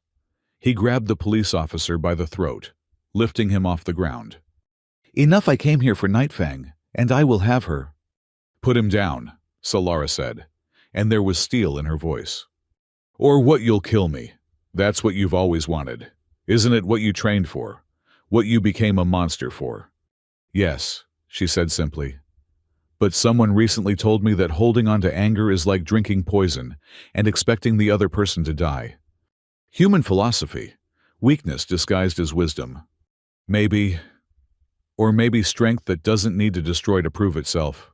S1: He grabbed the police officer by the throat, lifting him off the ground. Enough, I came here for Nightfang, and I will have her. Put him down, Solara said, and there was steel in her voice. Or what, you'll kill me. That's what you've always wanted. Isn't it what you trained for? What you became a monster for? Yes, she said simply. But someone recently told me that holding on to anger is like drinking poison and expecting the other person to die. Human philosophy, weakness disguised as wisdom. Maybe, or maybe strength that doesn't need to destroy to prove itself.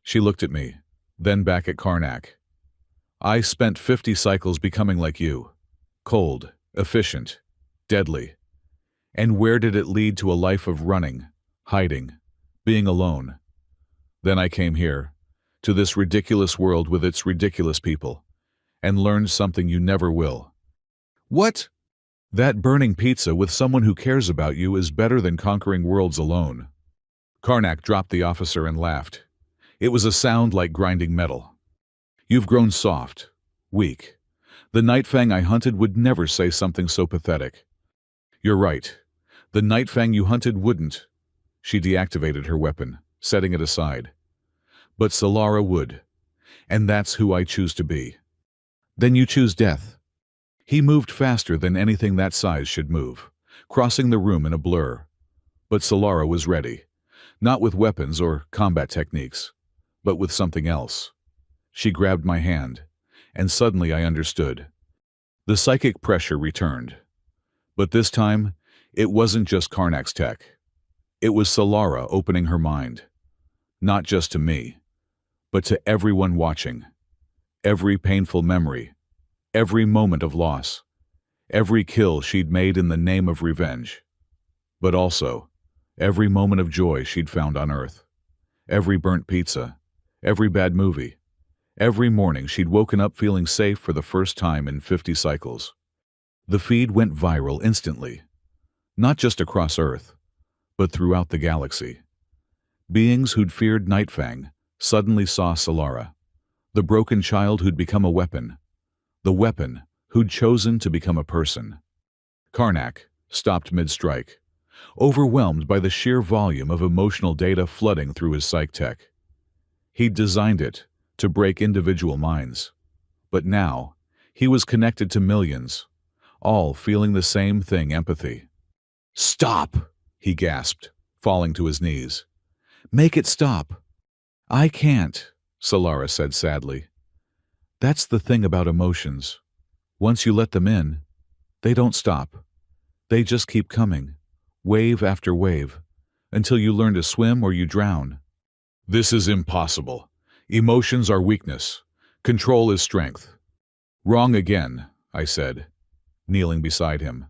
S1: She looked at me, then back at Karnak. I spent 50 cycles becoming like you. Cold, efficient, deadly. And where did it lead to a life of running, hiding, being alone? Then I came here, to this ridiculous world with its ridiculous people, and learned something you never will. What? That burning pizza with someone who cares about you is better than conquering worlds alone. Karnak dropped the officer and laughed. It was a sound like grinding metal. You've grown soft, weak. The Nightfang I hunted would never say something so pathetic. You're right. The Nightfang you hunted wouldn't. She deactivated her weapon, setting it aside. But Solara would. And that's who I choose to be. Then you choose death. He moved faster than anything that size should move, crossing the room in a blur. But Solara was ready, not with weapons or combat techniques, but with something else. She grabbed my hand, and suddenly I understood. The psychic pressure returned. But this time, it wasn't just Karnak's tech. It was Solara opening her mind. Not just to me, but to everyone watching. Every painful memory, every moment of loss, every kill she'd made in the name of revenge. But also, every moment of joy she'd found on Earth. Every burnt pizza, every bad movie, every morning she'd woken up feeling safe for the first time in 50 cycles. The feed went viral instantly, not just across Earth, but throughout the galaxy. Beings who'd feared Nightfang suddenly saw Solara, the broken child who'd become a weapon, the weapon who'd chosen to become a person. Karnak stopped mid-strike, overwhelmed by the sheer volume of emotional data flooding through his psych tech. He'd designed it to break individual minds, but now he was connected to millions, all feeling the same thing: empathy. "Stop!" he gasped, falling to his knees. "Make it stop." "I can't," Solara said sadly. "That's the thing about emotions. Once you let them in, they don't stop. They just keep coming, wave after wave, until you learn to swim or you drown." "This is impossible. Emotions are weakness. Control is strength." "Wrong again," I said, kneeling beside him.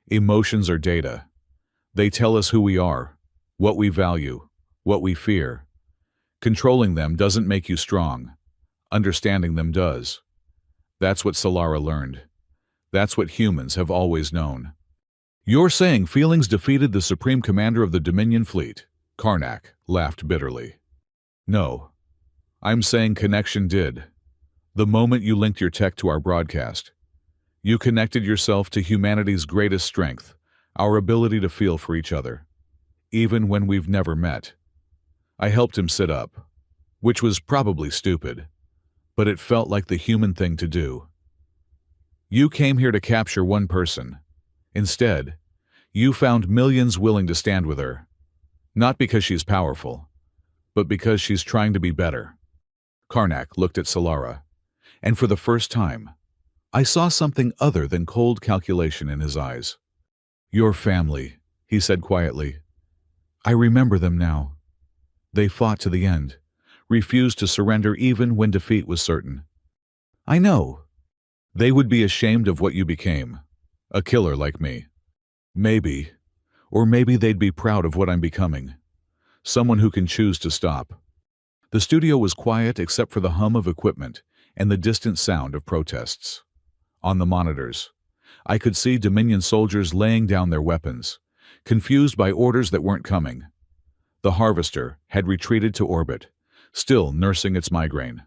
S1: "Emotions are data. They tell us who we are, what we value, what we fear. Controlling them doesn't make you strong. Understanding them does. That's what Solara learned. That's what humans have always known." "You're saying feelings defeated the Supreme Commander of the Dominion Fleet?" Karnak laughed bitterly. "No. I'm saying connection did. The moment you linked your tech to our broadcast, you connected yourself to humanity's greatest strength, our ability to feel for each other, even when we've never met." I helped him sit up, which was probably stupid, but it felt like the human thing to do. "You came here to capture one person. Instead, you found millions willing to stand with her. Not because she's powerful, but because she's trying to be better." Karnak looked at Solara, and for the first time, I saw something other than cold calculation in his eyes. "Your family," he said quietly. "I remember them now. They fought to the end, refused to surrender even when defeat was certain. I know. They would be ashamed of what you became, a killer like me. Maybe, or maybe they'd be proud of what I'm becoming, someone who can choose to stop." The studio was quiet except for the hum of equipment and the distant sound of protests. On the monitors, I could see Dominion soldiers laying down their weapons, confused by orders that weren't coming. The Harvester had retreated to orbit, still nursing its migraine.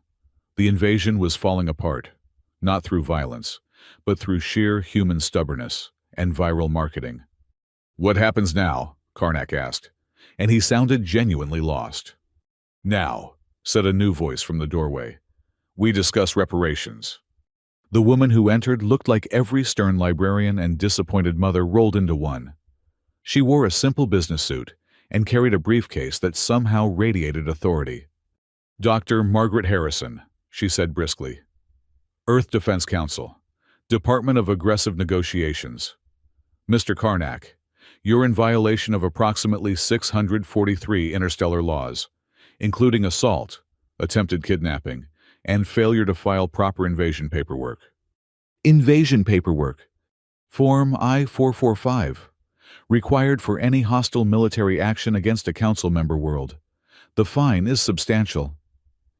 S1: The invasion was falling apart, not through violence, but through sheer human stubbornness and viral marketing. "What happens now?" Karnak asked, and he sounded genuinely lost. "Now," said a new voice from the doorway, "we discuss reparations." The woman who entered looked like every stern librarian and disappointed mother rolled into one. She wore a simple business suit, and carried a briefcase that somehow radiated authority. "Dr. Margaret Harrison," she said briskly. "Earth Defense Council. Department of Aggressive Negotiations. Mr. Karnak, you're in violation of approximately 643 interstellar laws, including assault, attempted kidnapping, and failure to file proper invasion paperwork." Invasion paperwork. Form I-445. Required for any hostile military action against a council member world. The fine is substantial.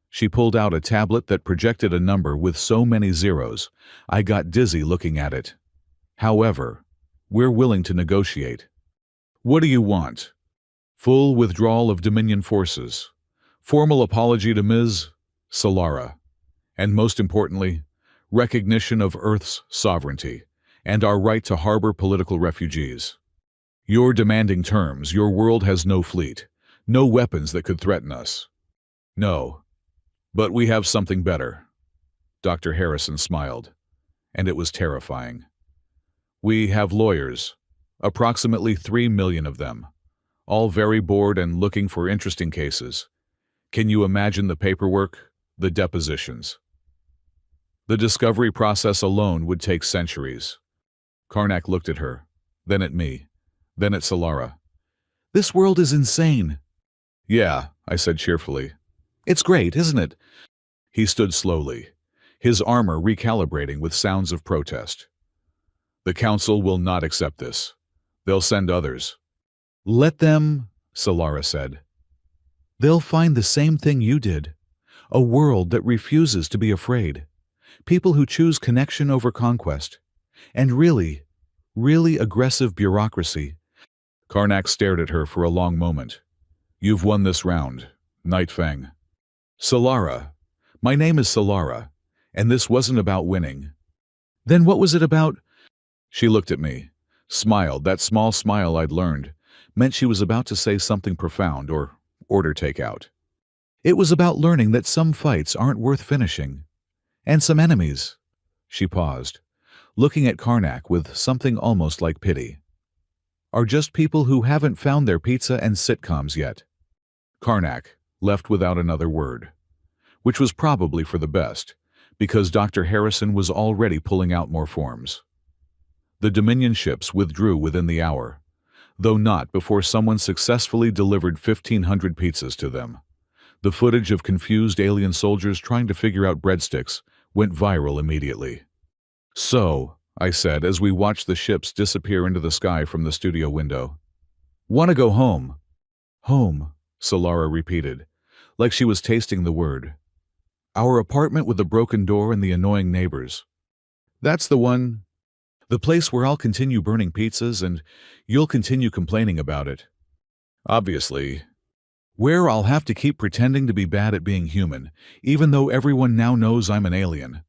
S1: She pulled out a tablet that projected a number with so many zeros, I got dizzy looking at it. "However, we're willing to negotiate." "What do you want?" "Full withdrawal of Dominion forces. Formal apology to Ms. Solara. And most importantly, recognition of Earth's sovereignty and our right to harbor political refugees. You're demanding terms. Your world has no fleet, no weapons that could threaten us." "No. But we have something better." Dr. Harrison smiled, and it was terrifying. "We have lawyers, approximately 3 million of them, all very bored and looking for interesting cases. Can you imagine the paperwork, the depositions? The discovery process alone would take centuries." Karnak looked at her, then at me, then at Solara. "This world is insane." "Yeah," I said cheerfully. "It's great, isn't it?" He stood slowly, his armor recalibrating with sounds of protest. "The council will not accept this. They'll send others." "Let them," Solara said. "They'll find the same thing you did. A world that refuses to be afraid. People who choose connection over conquest. And really, really aggressive bureaucracy." Karnak stared at her for a long moment. "You've won this round, Nightfang." "Solara. My name is Solara, and this wasn't about winning." "Then what was it about?" She looked at me, smiled. That small smile I'd learned meant she was about to say something profound or order takeout. "It was about learning that some fights aren't worth finishing. And some enemies." She paused, looking at Karnak with something almost like pity. "Are just people who haven't found their pizza and sitcoms yet." Karnak left without another word, which was probably for the best, because Dr. Harrison was already pulling out more forms. The Dominion ships withdrew within the hour, though not before someone successfully delivered 1,500 pizzas to them. The footage of confused alien soldiers trying to figure out breadsticks went viral immediately. "So," I said as we watched the ships disappear into the sky from the studio window. "Want to go home?" "Home," Solara repeated, like she was tasting the word. "Our apartment with the broken door and the annoying neighbors. That's the one. The place where I'll continue burning pizzas and you'll continue complaining about it. Obviously. Where I'll have to keep pretending to be bad at being human, even though everyone now knows I'm an alien.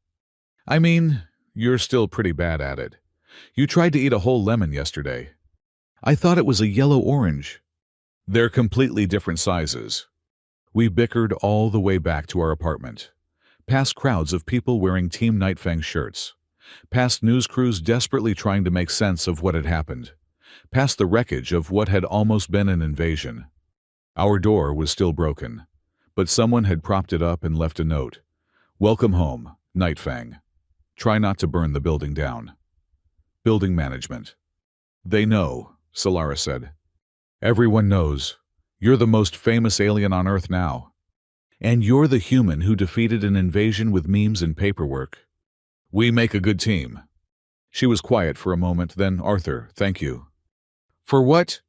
S1: I mean, you're still pretty bad at it. You tried to eat a whole lemon yesterday. I thought it was a yellow-orange. They're completely different sizes." We bickered all the way back to our apartment, past crowds of people wearing Team Nightfang shirts, past news crews desperately trying to make sense of what had happened, past the wreckage of what had almost been an invasion. Our door was still broken, but someone had propped it up and left a note. "Welcome home, Nightfang. Try not to burn the building down. Building management." "They know," Solara said. "Everyone knows. You're the most famous alien on Earth now. And you're the human who defeated an invasion with memes and paperwork. We make a good team." She was quiet for a moment, then, "Arthur, thank you." "For what?"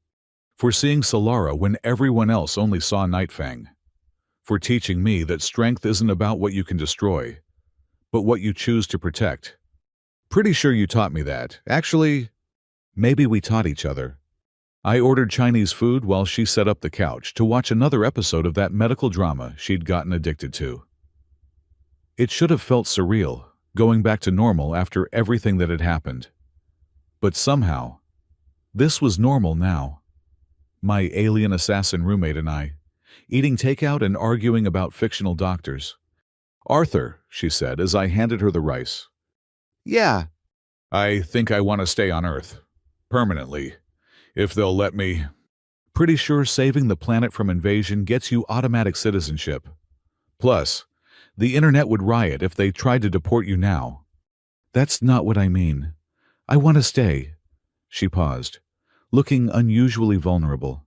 S1: "For seeing Solara when everyone else only saw Nightfang. For teaching me that strength isn't about what you can destroy, but what you choose to protect. Pretty sure you taught me that. Actually, maybe we taught each other." I ordered Chinese food while she set up the couch to watch another episode of that medical drama she'd gotten addicted to. It should have felt surreal, going back to normal after everything that had happened. But somehow, this was normal now. My alien assassin roommate and I, eating takeout and arguing about fictional doctors. "Arthur," she said as I handed her the rice. "Yeah." "I think I want to stay on Earth. Permanently. If they'll let me." Pretty sure saving the planet from invasion gets you automatic citizenship. Plus, the internet would riot if they tried to deport you now. That's not what I mean. I want to stay. She paused, looking unusually vulnerable.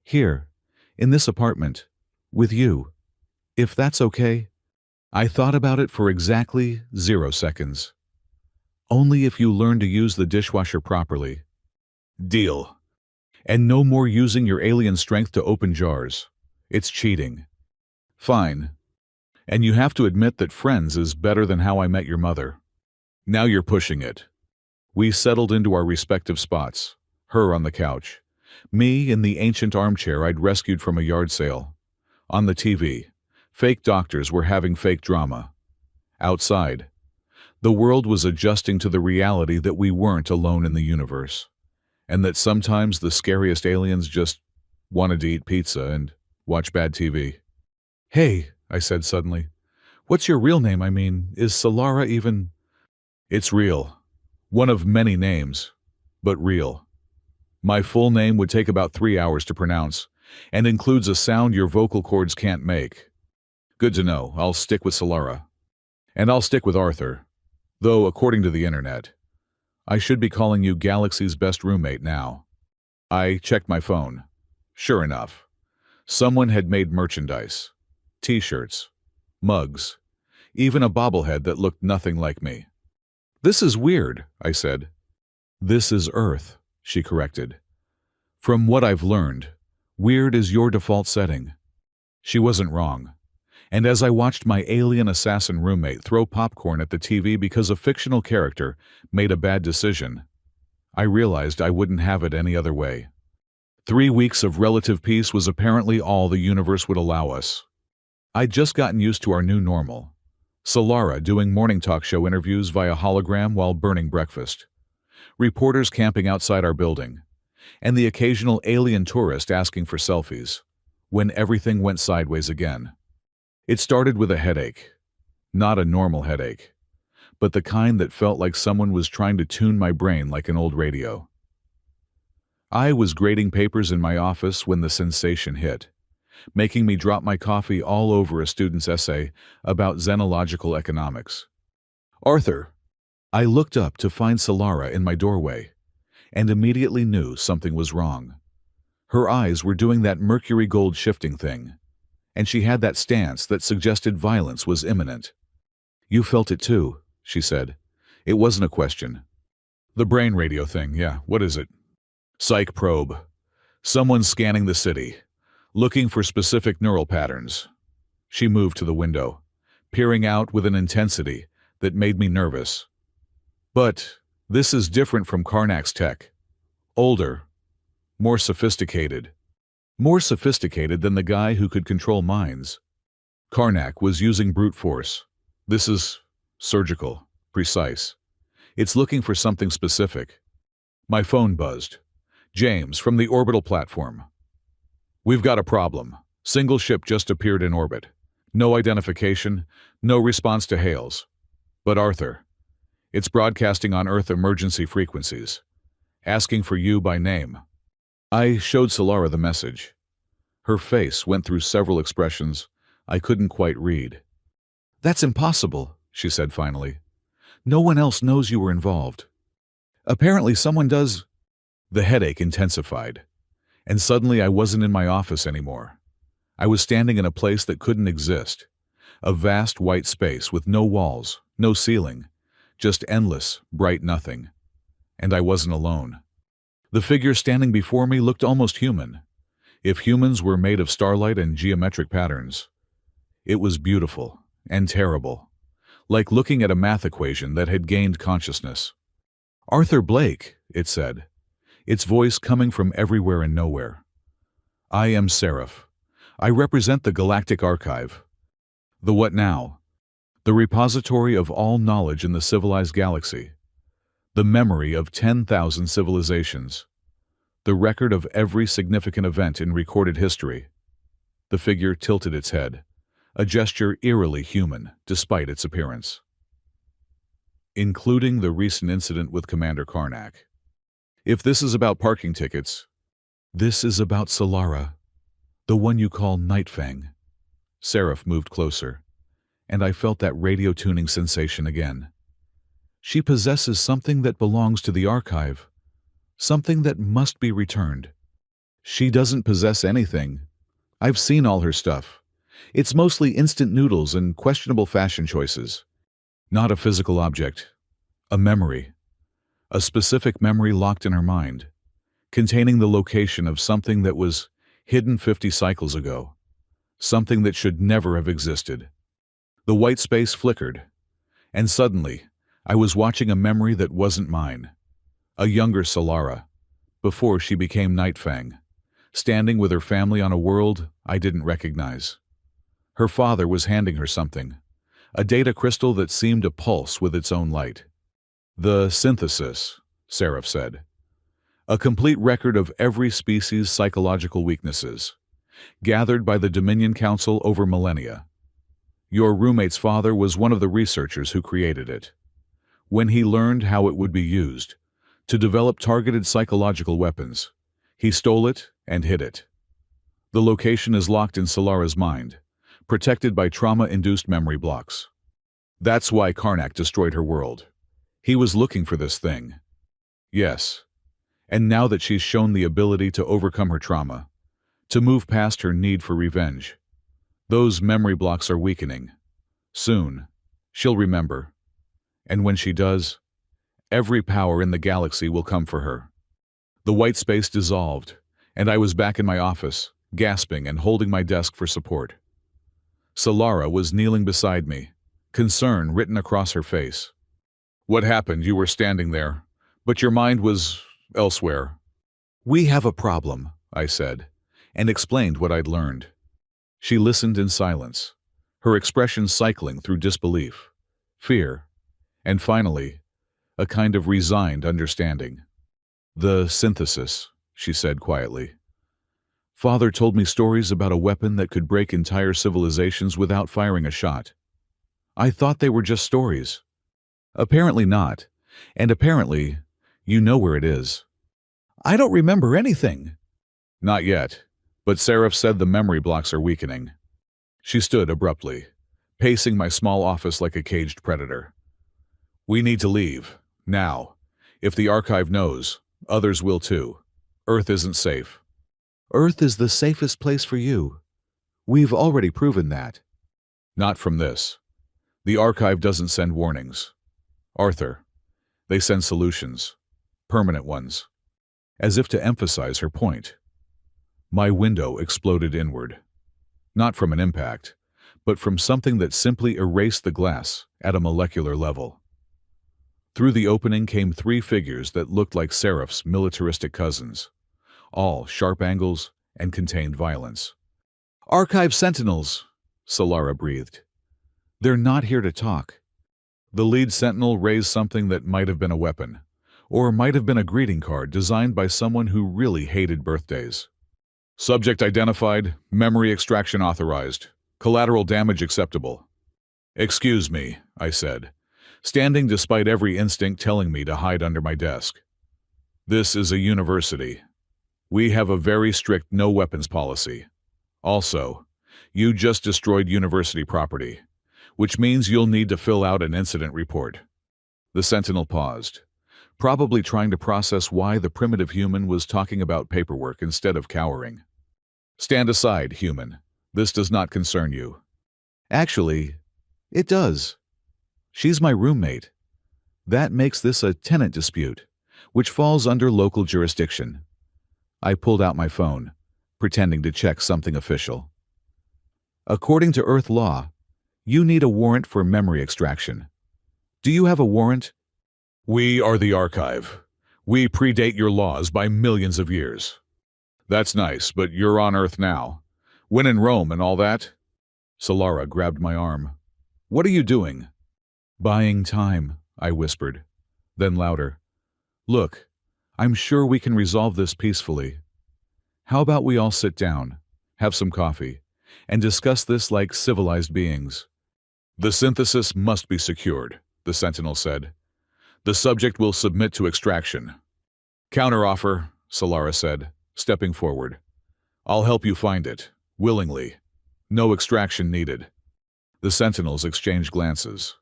S1: Here, in this apartment, with you. If that's okay. I thought about it for exactly 0 seconds. Only if you learn to use the dishwasher properly. Deal. And no more using your alien strength to open jars. It's cheating. Fine. And you have to admit that Friends is better than How I Met Your Mother. Now you're pushing it. We settled into our respective spots, her on the couch, me in the ancient armchair I'd rescued from a yard sale. On the TV, fake doctors were having fake drama. Outside, the world was adjusting to the reality that we weren't alone in the universe, and that sometimes the scariest aliens just wanted to eat pizza and watch bad TV. Hey, I said suddenly, what's your real name? I mean, is Solara even... It's real. One of many names, but real. My full name would take about 3 hours to pronounce, and includes a sound your vocal cords can't make. Good to know, I'll stick with Solara. And I'll stick with Arthur. Though, according to the internet, I should be calling you Galaxy's best roommate now. I checked my phone. Sure enough, someone had made merchandise. T-shirts, mugs, even a bobblehead that looked nothing like me. This is weird, I said. This is Earth, she corrected. From what I've learned, weird is your default setting. She wasn't wrong. And as I watched my alien assassin roommate throw popcorn at the TV because a fictional character made a bad decision, I realized I wouldn't have it any other way. 3 weeks of relative peace was apparently all the universe would allow us. I'd just gotten used to our new normal. Solara doing morning talk show interviews via hologram while burning breakfast. Reporters camping outside our building. And the occasional alien tourist asking for selfies. When everything went sideways again. It started with a headache. Not a normal headache. But the kind that felt like someone was trying to tune my brain like an old radio. I was grading papers in my office when the sensation hit, making me drop my coffee all over a student's essay about xenological economics. Arthur. I looked up to find Solara in my doorway, and immediately knew something was wrong. Her eyes were doing that mercury gold shifting thing, and she had that stance that suggested violence was imminent. You felt it too, she said. It wasn't a question. The brain radio thing, yeah, what is it? Psych probe. Someone's scanning the city, looking for specific neural patterns. She moved to the window, peering out with an intensity that made me nervous. But this is different from Karnak's tech. Older, more sophisticated. More sophisticated than the guy who could control minds. Karnak was using brute force. This is surgical, precise. It's looking for something specific. My phone buzzed. James, from the orbital platform. We've got a problem. Single ship just appeared in orbit. No identification, no response to hails. But Arthur, it's broadcasting on Earth emergency frequencies, asking for you by name. I showed Solara the message. Her face went through several expressions I couldn't quite read. That's impossible, she said finally. No one else knows you were involved. Apparently someone does. The headache intensified, and suddenly I wasn't in my office anymore. I was standing in a place that couldn't exist. A vast white space with no walls, no ceiling, just endless, bright nothing. And I wasn't alone. The figure standing before me looked almost human, if humans were made of starlight and geometric patterns. It was beautiful and terrible, like looking at a math equation that had gained consciousness. Arthur Blake, it said, its voice coming from everywhere and nowhere. I am Seraph. I represent the Galactic Archive. The what now? The repository of all knowledge in the civilized galaxy. The memory of 10,000 civilizations. The record of every significant event in recorded history. The figure tilted its head, a gesture eerily human despite its appearance. Including the recent incident with Commander Karnak. If this is about parking tickets, This is about Solara, the one you call Nightfang. Seraph moved closer, and I felt that radio tuning sensation again. She possesses something that belongs to the archive, something that must be returned. She doesn't possess anything. I've seen all her stuff. It's mostly instant noodles and questionable fashion choices. Not a physical object. A memory. A specific memory locked in her mind, containing the location of something that was hidden 50 cycles ago. Something that should never have existed. The white space flickered, and suddenly, I was watching a memory that wasn't mine. A younger Solara, before she became Nightfang, standing with her family on a world I didn't recognize. Her father was handing her something, a data crystal that seemed to pulse with its own light. The synthesis, Seraph said. A complete record of every species' psychological weaknesses, gathered by the Dominion Council over millennia. Your roommate's father was one of the researchers who created it. When he learned how it would be used to develop targeted psychological weapons, he stole it and hid it. The location is locked in Solara's mind, protected by trauma-induced memory blocks. That's why Karnak destroyed her world. He was looking for this thing. Yes. And now that she's shown the ability to overcome her trauma, to move past her need for revenge, those memory blocks are weakening. Soon, she'll remember. And when she does, every power in the galaxy will come for her. The white space dissolved, and I was back in my office, gasping and holding my desk for support. Solara was kneeling beside me, concern written across her face. What happened? You were standing there, but your mind was elsewhere. We have a problem, I said, and explained what I'd learned. She listened in silence, her expression cycling through disbelief, fear, and finally, a kind of resigned understanding. The synthesis, she said quietly. Father told me stories about a weapon that could break entire civilizations without firing a shot. I thought they were just stories. Apparently not, and apparently, you know where it is. I don't remember anything. Not yet, but Seraph said the memory blocks are weakening. She stood abruptly, pacing my small office like a caged predator. We need to leave, now. If the archive knows, others will too. Earth isn't safe. Earth is the safest place for you. We've already proven that. Not from this. The archive doesn't send warnings. Arthur, they send solutions. Permanent ones. As if to emphasize her point. My window exploded inward. Not from an impact, but from something that simply erased the glass at a molecular level. Through the opening came 3 figures that looked like Seraph's militaristic cousins, all sharp angles and contained violence. Archive sentinels, Solara breathed. They're not here to talk. The lead sentinel raised something that might have been a weapon, or might have been a greeting card designed by someone who really hated birthdays. Subject identified, memory extraction authorized, collateral damage acceptable. Excuse me, I said, standing despite every instinct telling me to hide under my desk. This is a university. We have a very strict no-weapons policy. Also, you just destroyed university property, which means you'll need to fill out an incident report. The sentinel paused, probably trying to process why the primitive human was talking about paperwork instead of cowering. Stand aside, human. This does not concern you. Actually, it does. She's my roommate. That makes this a tenant dispute, which falls under local jurisdiction. I pulled out my phone, pretending to check something official. According to Earth law, you need a warrant for memory extraction. Do you have a warrant? We are the archive. We predate your laws by millions of years. That's nice, but you're on Earth now. When in Rome and all that? Solara grabbed my arm. What are you doing? Buying time, I whispered. Then louder. Look, I'm sure we can resolve this peacefully. How about we all sit down, have some coffee, and discuss this like civilized beings? The synthesis must be secured, the sentinel said. The subject will submit to extraction. Counteroffer, Solara said. stepping forward. "I'll help you find it, willingly. No extraction needed." The sentinels exchanged glances,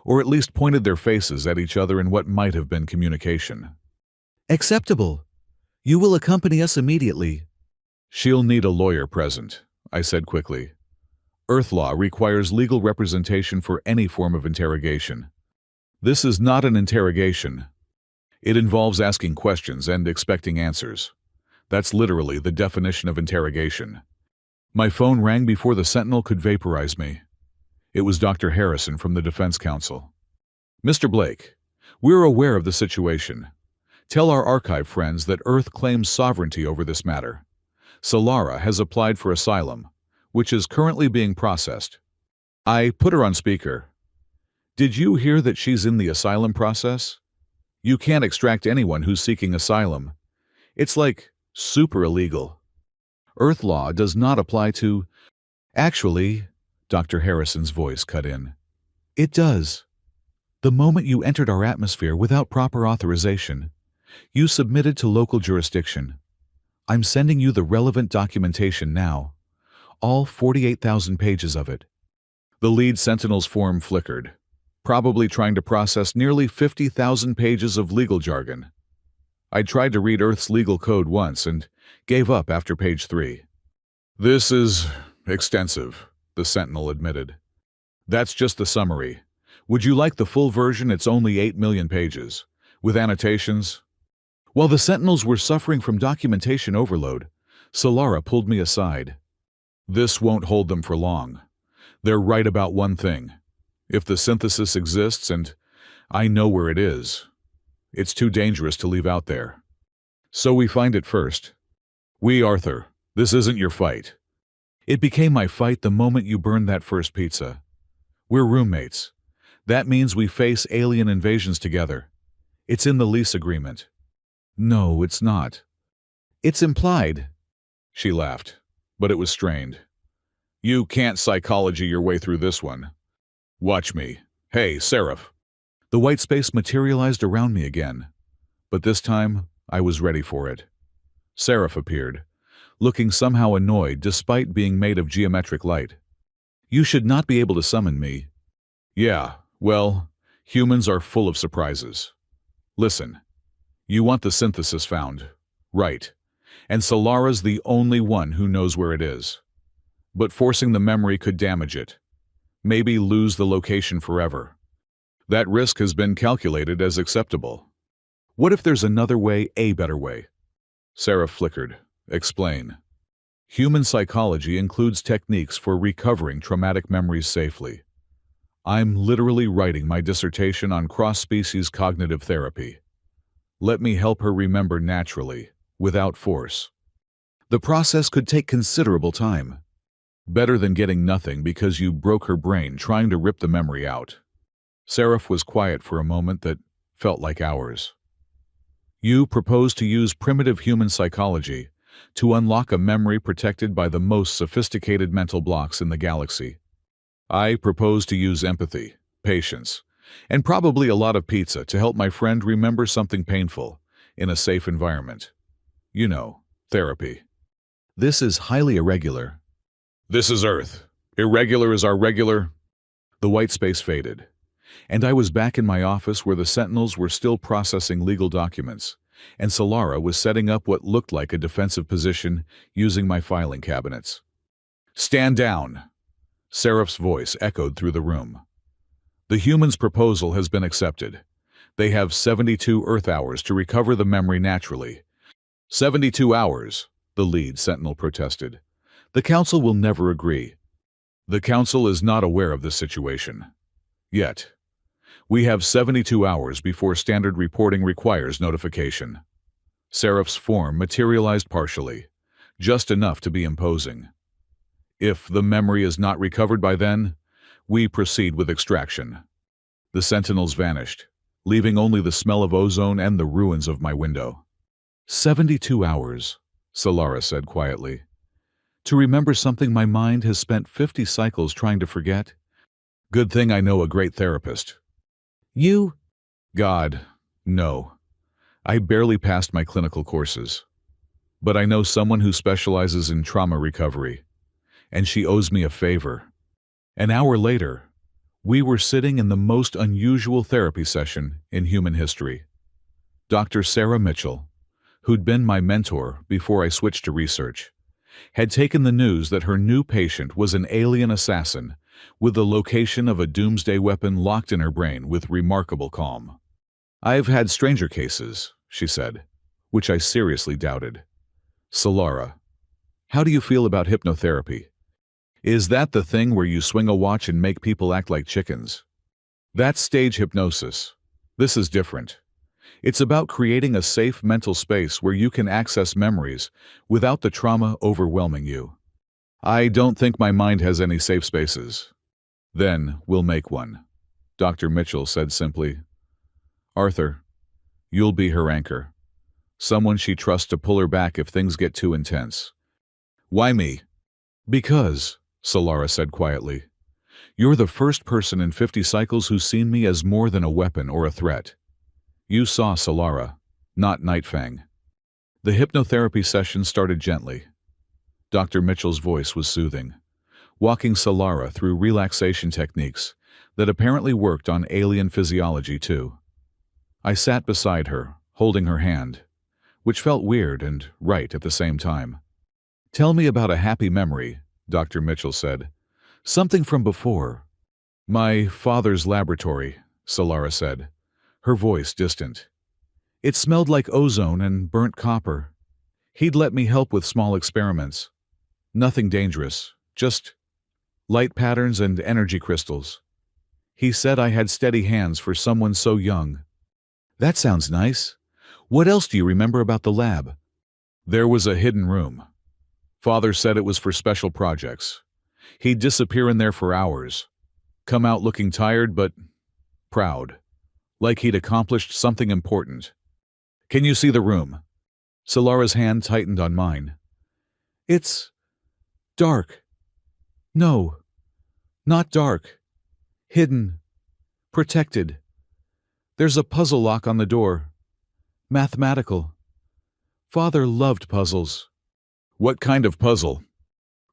S1: or at least pointed their faces at each other in what might have been communication.
S2: Acceptable. You will accompany us immediately.
S1: "She'll need a lawyer present," I said quickly. Earth law requires legal representation for any form of interrogation. This is not an interrogation. It involves asking questions and expecting answers. That's literally the definition of interrogation. My phone rang before the sentinel could vaporize me. It was Dr. Harrison from the Defense Council. "Mr. Blake, we're aware of the situation. Tell our archive friends that Earth claims sovereignty over this matter. Solara has applied for asylum, which is currently being processed." I put her on speaker. "Did you hear that she's in the asylum process? You can't extract anyone who's seeking asylum. It's like super illegal. Earth law does not apply to—"
S2: "Actually," Dr. Harrison's voice cut in, "it does. The moment you entered our atmosphere without proper authorization, you submitted to local jurisdiction. I'm sending you the relevant documentation now. All 48,000 pages of it."
S1: The lead sentinel's form flickered, probably trying to process nearly 50,000 pages of legal jargon. I tried to read Earth's legal code once and gave up after page 3. "This is extensive," the sentinel admitted. "That's just the summary. Would you like the full version? It's only 8 million pages, with annotations." While the sentinels were suffering from documentation overload, Solara pulled me aside. "This won't hold them for long. They're right about one thing. If the synthesis exists, and I know where it is, it's too dangerous to leave out there. So we find it first. Arthur, this isn't your fight." "It became my fight the moment you burned that first pizza. We're roommates. That means we face alien invasions together. It's in the lease agreement." "No, it's not." "It's implied." She laughed, but it was strained. "You can't psychology your way through this one. Watch me. Hey, Seraph." The white space materialized around me again, but this time I was ready for it. Seraph appeared, looking somehow annoyed despite being made of geometric light. "You should not be able to summon me." "Yeah, well, humans are full of surprises. Listen, you want the synthesis found, right? And Solara's the only one who knows where it is. But forcing the memory could damage it. Maybe lose the location forever. That risk has been calculated as acceptable. What if there's another way, a better way?" Seraph flickered. "Explain." "Human psychology includes techniques for recovering traumatic memories safely. I'm literally writing my dissertation on cross-species cognitive therapy. Let me help her remember naturally, without force. The process could take considerable time. Better than getting nothing because you broke her brain trying to rip the memory out." Seraph was quiet for a moment that felt like hours. "You propose to use primitive human psychology to unlock a memory protected by the most sophisticated mental blocks in the galaxy. I propose to use empathy, patience, and probably a lot of pizza to help my friend remember something painful in a safe environment. You know, therapy."
S2: "This is highly irregular."
S1: "This is Earth. Irregular is our regular." The white space faded, and I was back in my office where the sentinels were still processing legal documents, and Solara was setting up what looked like a defensive position using my filing cabinets. "Stand down!" Seraph's voice echoed through the room. "The humans' proposal has been accepted. They have 72 Earth hours to recover the memory naturally." 72 hours, the lead sentinel protested. "The Council will never agree." "The Council is not aware of this situation. Yet. We have 72 hours before standard reporting requires notification." Seraph's form materialized partially, just enough to be imposing. "If the memory is not recovered by then, we proceed with extraction." The sentinels vanished, leaving only the smell of ozone and the ruins of my window.
S2: 72 hours, Solara said quietly. "To remember something my mind has spent 50 cycles trying to forget?"
S1: "Good thing I know a great therapist."
S2: "You?"
S1: "God, no. I barely passed my clinical courses." but I know someone who specializes in trauma recovery, and she owes me a favor." An hour later, we were sitting in the most unusual therapy session in human history. Dr. Sarah Mitchell, who'd been my mentor before I switched to research, had taken the news that her new patient was an alien assassin with the location of a doomsday weapon locked in her brain with remarkable calm. "I've had stranger cases," she said, which I seriously doubted. "Solara, how do you feel about hypnotherapy? Is that the thing where you swing a watch and make people act like chickens?" "That's stage hypnosis. This is different. It's about creating a safe mental space where you can access memories without the trauma overwhelming you." "I don't think my mind has any safe spaces." "Then we'll make one," Dr. Mitchell said simply. "Arthur, you'll be her anchor. Someone she trusts to pull her back if things get too intense." "Why me?" "Because," Solara said quietly, "you're the first person in 50 cycles who's seen me as more than a weapon or a threat. You saw Solara, not Nightfang." The hypnotherapy session started gently. Dr. Mitchell's voice was soothing, walking Solara through relaxation techniques that apparently worked on alien physiology too. I sat beside her, holding her hand, which felt weird and right at the same time. "Tell me about a happy memory," Dr. Mitchell said. "Something from before." "My father's laboratory," Solara said, her voice distant. "It smelled like ozone and burnt copper. He'd let me help with small experiments. Nothing dangerous, just light patterns and energy crystals. He said I had steady hands for someone so young." "That sounds nice. What else do you remember about the lab?" "There was a hidden room. Father said it was for special projects. He'd disappear in there for hours, come out looking tired but proud, like he'd accomplished something important." "Can you see the room?" Solara's hand tightened on mine. "It's dark. No, not dark. Hidden. Protected. There's a puzzle lock on the door. Mathematical. Father loved puzzles." "What kind of puzzle?"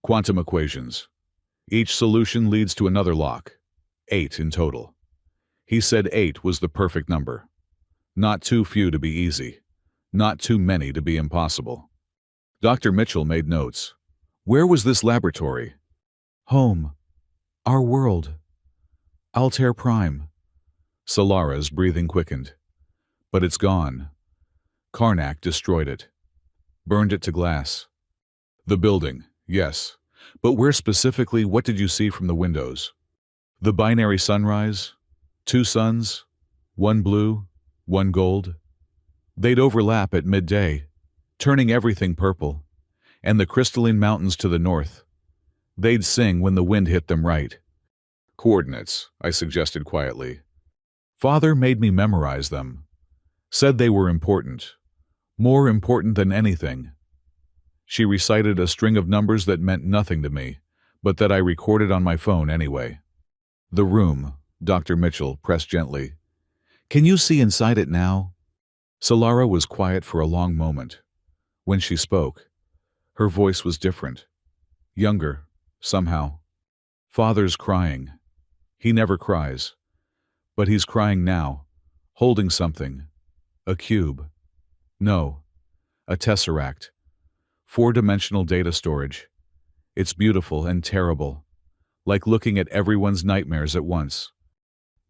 S1: "Quantum equations. Each solution leads to another lock. 8 in total. He said 8 was the perfect number. Not too few to be easy. Not too many to be impossible." Dr. Mitchell made notes. "Where was this laboratory?" "Home. Our world. Altair Prime." Solara's breathing quickened. "But it's gone. Karnak destroyed it. Burned it to glass." "The building, yes. But where specifically, what did you see from the windows?" "The binary sunrise. 2 suns. 1 blue, 1 gold. They'd overlap at midday, turning everything purple. And the crystalline mountains to the north. They'd sing when the wind hit them right." "Coordinates," I suggested quietly. "Father made me memorize them. Said they were important. More important than anything." She recited a string of numbers that meant nothing to me, but that I recorded on my phone anyway. "The room," Dr. Mitchell pressed gently. "Can you see inside it now?" Solara was quiet for a long moment. When she spoke, her voice was different. Younger, somehow. "Father's crying. He never cries. But he's crying now, holding something. A cube. No, a tesseract. 4-dimensional data storage. It's beautiful and terrible, like looking at everyone's nightmares at once.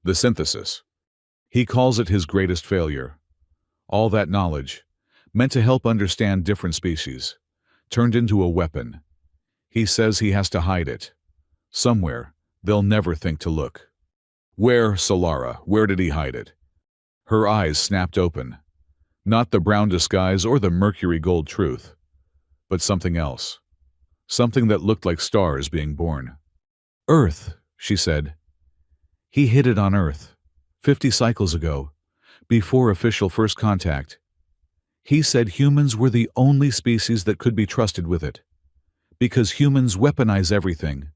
S1: The synthesis. He calls it his greatest failure. All that knowledge, meant to help understand different species, turned into a weapon. He says he has to hide it. Somewhere they'll never think to look." "Where, Solara? Where did he hide it?" Her eyes snapped open. Not the brown disguise or the mercury gold truth, but something else. Something that looked like stars being born. "Earth," she said. "He hid it on Earth, 50 cycles ago, before official first contact. He said humans were the only species that could be trusted with it. Because humans weaponize everything,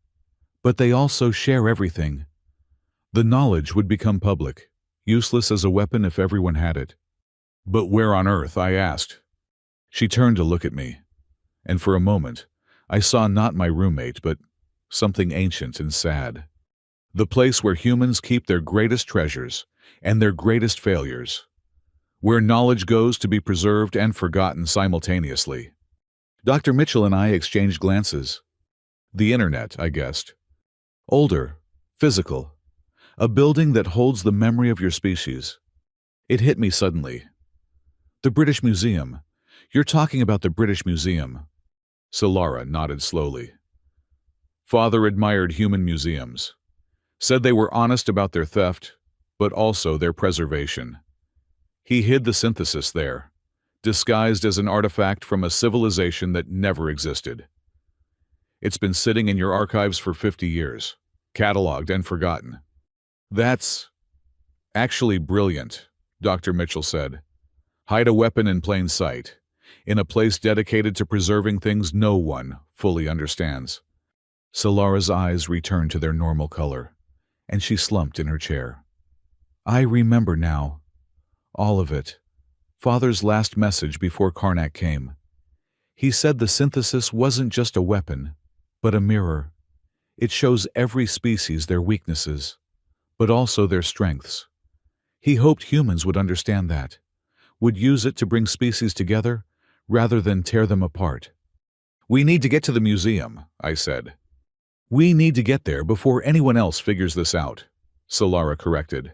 S1: but they also share everything. The knowledge would become public, useless as a weapon if everyone had it." "But where on Earth?" I asked. She turned to look at me, and for a moment, I saw not my roommate, but something ancient and sad. The place where humans keep their greatest treasures and their greatest failures, where knowledge goes to be preserved and forgotten simultaneously. Dr. Mitchell and I exchanged glances. The internet, I guessed. Older, physical, a building that holds the memory of your species. It hit me suddenly. The British Museum. You're talking about the British Museum. Solara nodded slowly. Father admired human museums. Said they were honest about their theft, but also their preservation. He hid the synthesis there, disguised as an artifact from a civilization that never existed. It's been sitting in your archives for 50 years, cataloged and forgotten. That's actually brilliant, Dr. Mitchell said. Hide a weapon in plain sight, in a place dedicated to preserving things no one fully understands. Solara's eyes returned to their normal color, and she slumped in her chair. I remember now. All of it. Father's last message before Karnak came. He said the synthesis wasn't just a weapon, but a mirror. It shows every species their weaknesses, but also their strengths. He hoped humans would understand that, would use it to bring species together rather than tear them apart. We need to get to the museum, I said. We need to get there before anyone else figures this out, Solara corrected.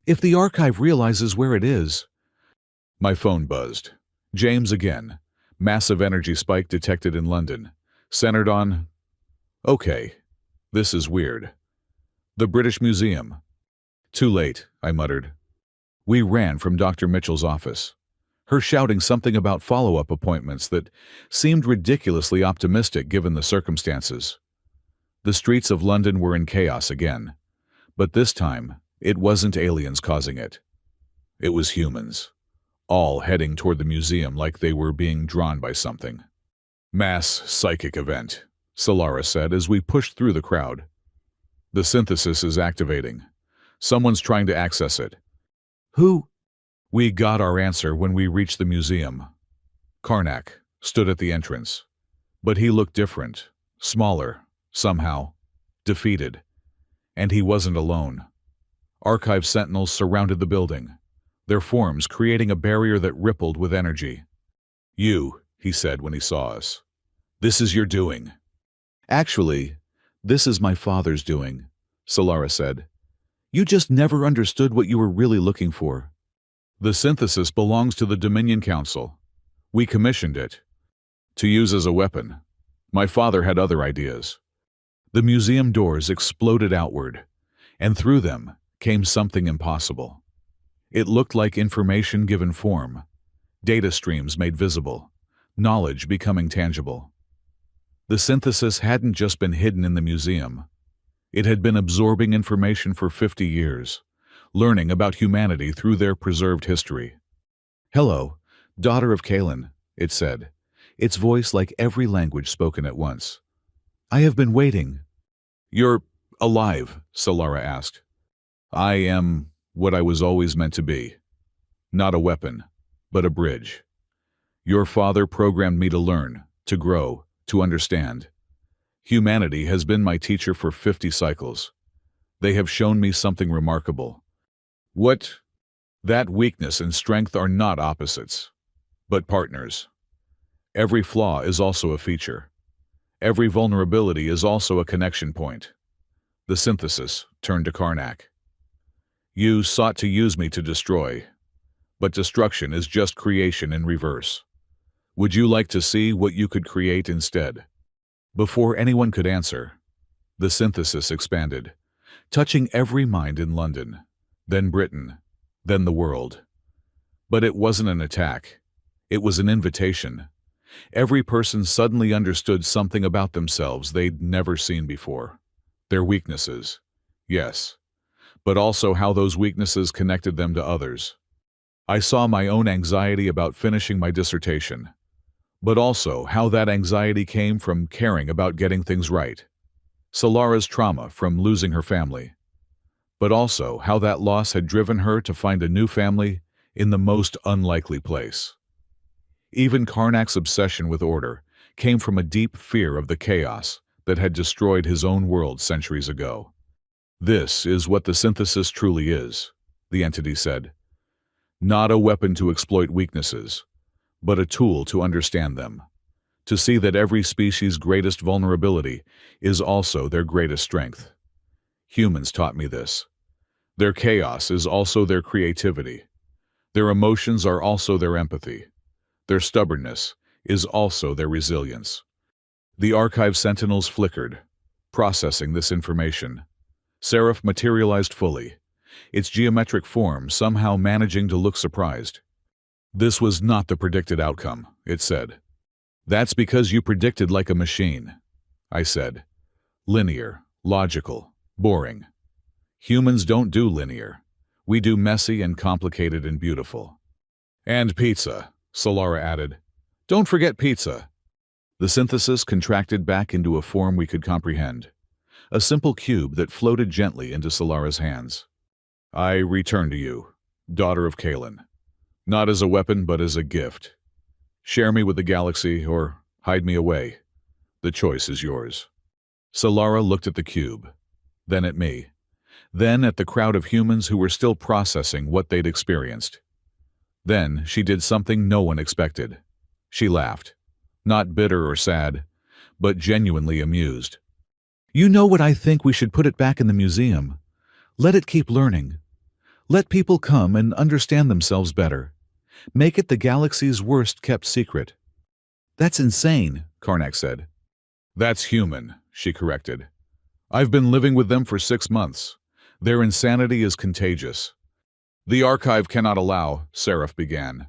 S1: If the archive realizes where it is. My phone buzzed. James again. Massive energy spike detected in London. Centered on... Okay, this is weird. The British Museum. Too late, I muttered. We ran from Dr. Mitchell's office, her shouting something about follow-up appointments that seemed ridiculously optimistic given the circumstances. The streets of London were in chaos again, but this time it wasn't aliens causing it. It was humans, all heading toward the museum like they were being drawn by something. Mass psychic event, Solara said as we pushed through the crowd. The synthesis is activating. Someone's trying to access it. Who? We got our answer when we reached the museum. Karnak stood at the entrance, but he looked different, smaller, somehow, defeated. And he wasn't alone. Archive sentinels surrounded the building, their forms creating a barrier that rippled with energy. You, he said when he saw us. This is your doing. Actually, this is my father's doing, Solara said. You just never understood what you were really looking for. The synthesis belongs to the Dominion Council. We commissioned it to use as a weapon. My father had other ideas. The museum doors exploded outward, and through them came something impossible. It looked like information given form, data streams made visible, knowledge becoming tangible. The synthesis hadn't just been hidden in the museum. It had been absorbing information for 50 years, learning about humanity through their preserved history. Hello, daughter of Kaelin, it said, its voice like every language spoken at once. I have been waiting. You're alive, Solara asked. I am what I was always meant to be. Not a weapon, but a bridge. Your father programmed me to learn, to grow, to understand. Humanity has been my teacher for 50 cycles. They have shown me something remarkable. What? That weakness and strength are not opposites, but partners. Every flaw is also a feature. Every vulnerability is also a connection point. The synthesis turned to Karnak. You sought to use me to destroy, but destruction is just creation in reverse. Would you like to see what you could create instead? Before anyone could answer, the synthesis expanded, touching every mind in London, then Britain, then the world. But it wasn't an attack. It was an invitation. Every person suddenly understood something about themselves they'd never seen before. Their weaknesses, yes, but also how those weaknesses connected them to others. I saw my own anxiety about finishing my dissertation, but also how that anxiety came from caring about getting things right. Solara's trauma from losing her family, but also how that loss had driven her to find a new family in the most unlikely place. Even Karnak's obsession with order came from a deep fear of the chaos that had destroyed his own world centuries ago. "This is what the synthesis truly is," the entity said. "Not a weapon to exploit weaknesses, but a tool to understand them. To see that every species' greatest vulnerability is also their greatest strength. Humans taught me this. Their chaos is also their creativity. Their emotions are also their empathy. Their stubbornness is also their resilience." The archive sentinels flickered, processing this information. Seraph materialized fully, its geometric form somehow managing to look surprised. "This was not the predicted outcome," it said. "That's because you predicted like a machine," I said. "Linear, logical, boring. Humans don't do linear. We do messy and complicated and beautiful." "And pizza," Solara added. "Don't forget pizza." The synthesis contracted back into a form we could comprehend, a simple cube that floated gently into Solara's hands. "I return to you, daughter of Kalen, not as a weapon but as a gift. Share me with the galaxy or hide me away. The choice is yours." Solara looked at the cube, then at me, then at the crowd of humans who were still processing what they'd experienced. Then she did something no one expected. She laughed, not bitter or sad, but genuinely amused. "You know what I think we should put it back in the museum? Let it keep learning. Let people come and understand themselves better. Make it the galaxy's worst-kept secret." "That's insane," Karnak said. "That's human," she corrected. "I've been living with them for 6 months. Their insanity is contagious." "The archive cannot allow," Seraph began.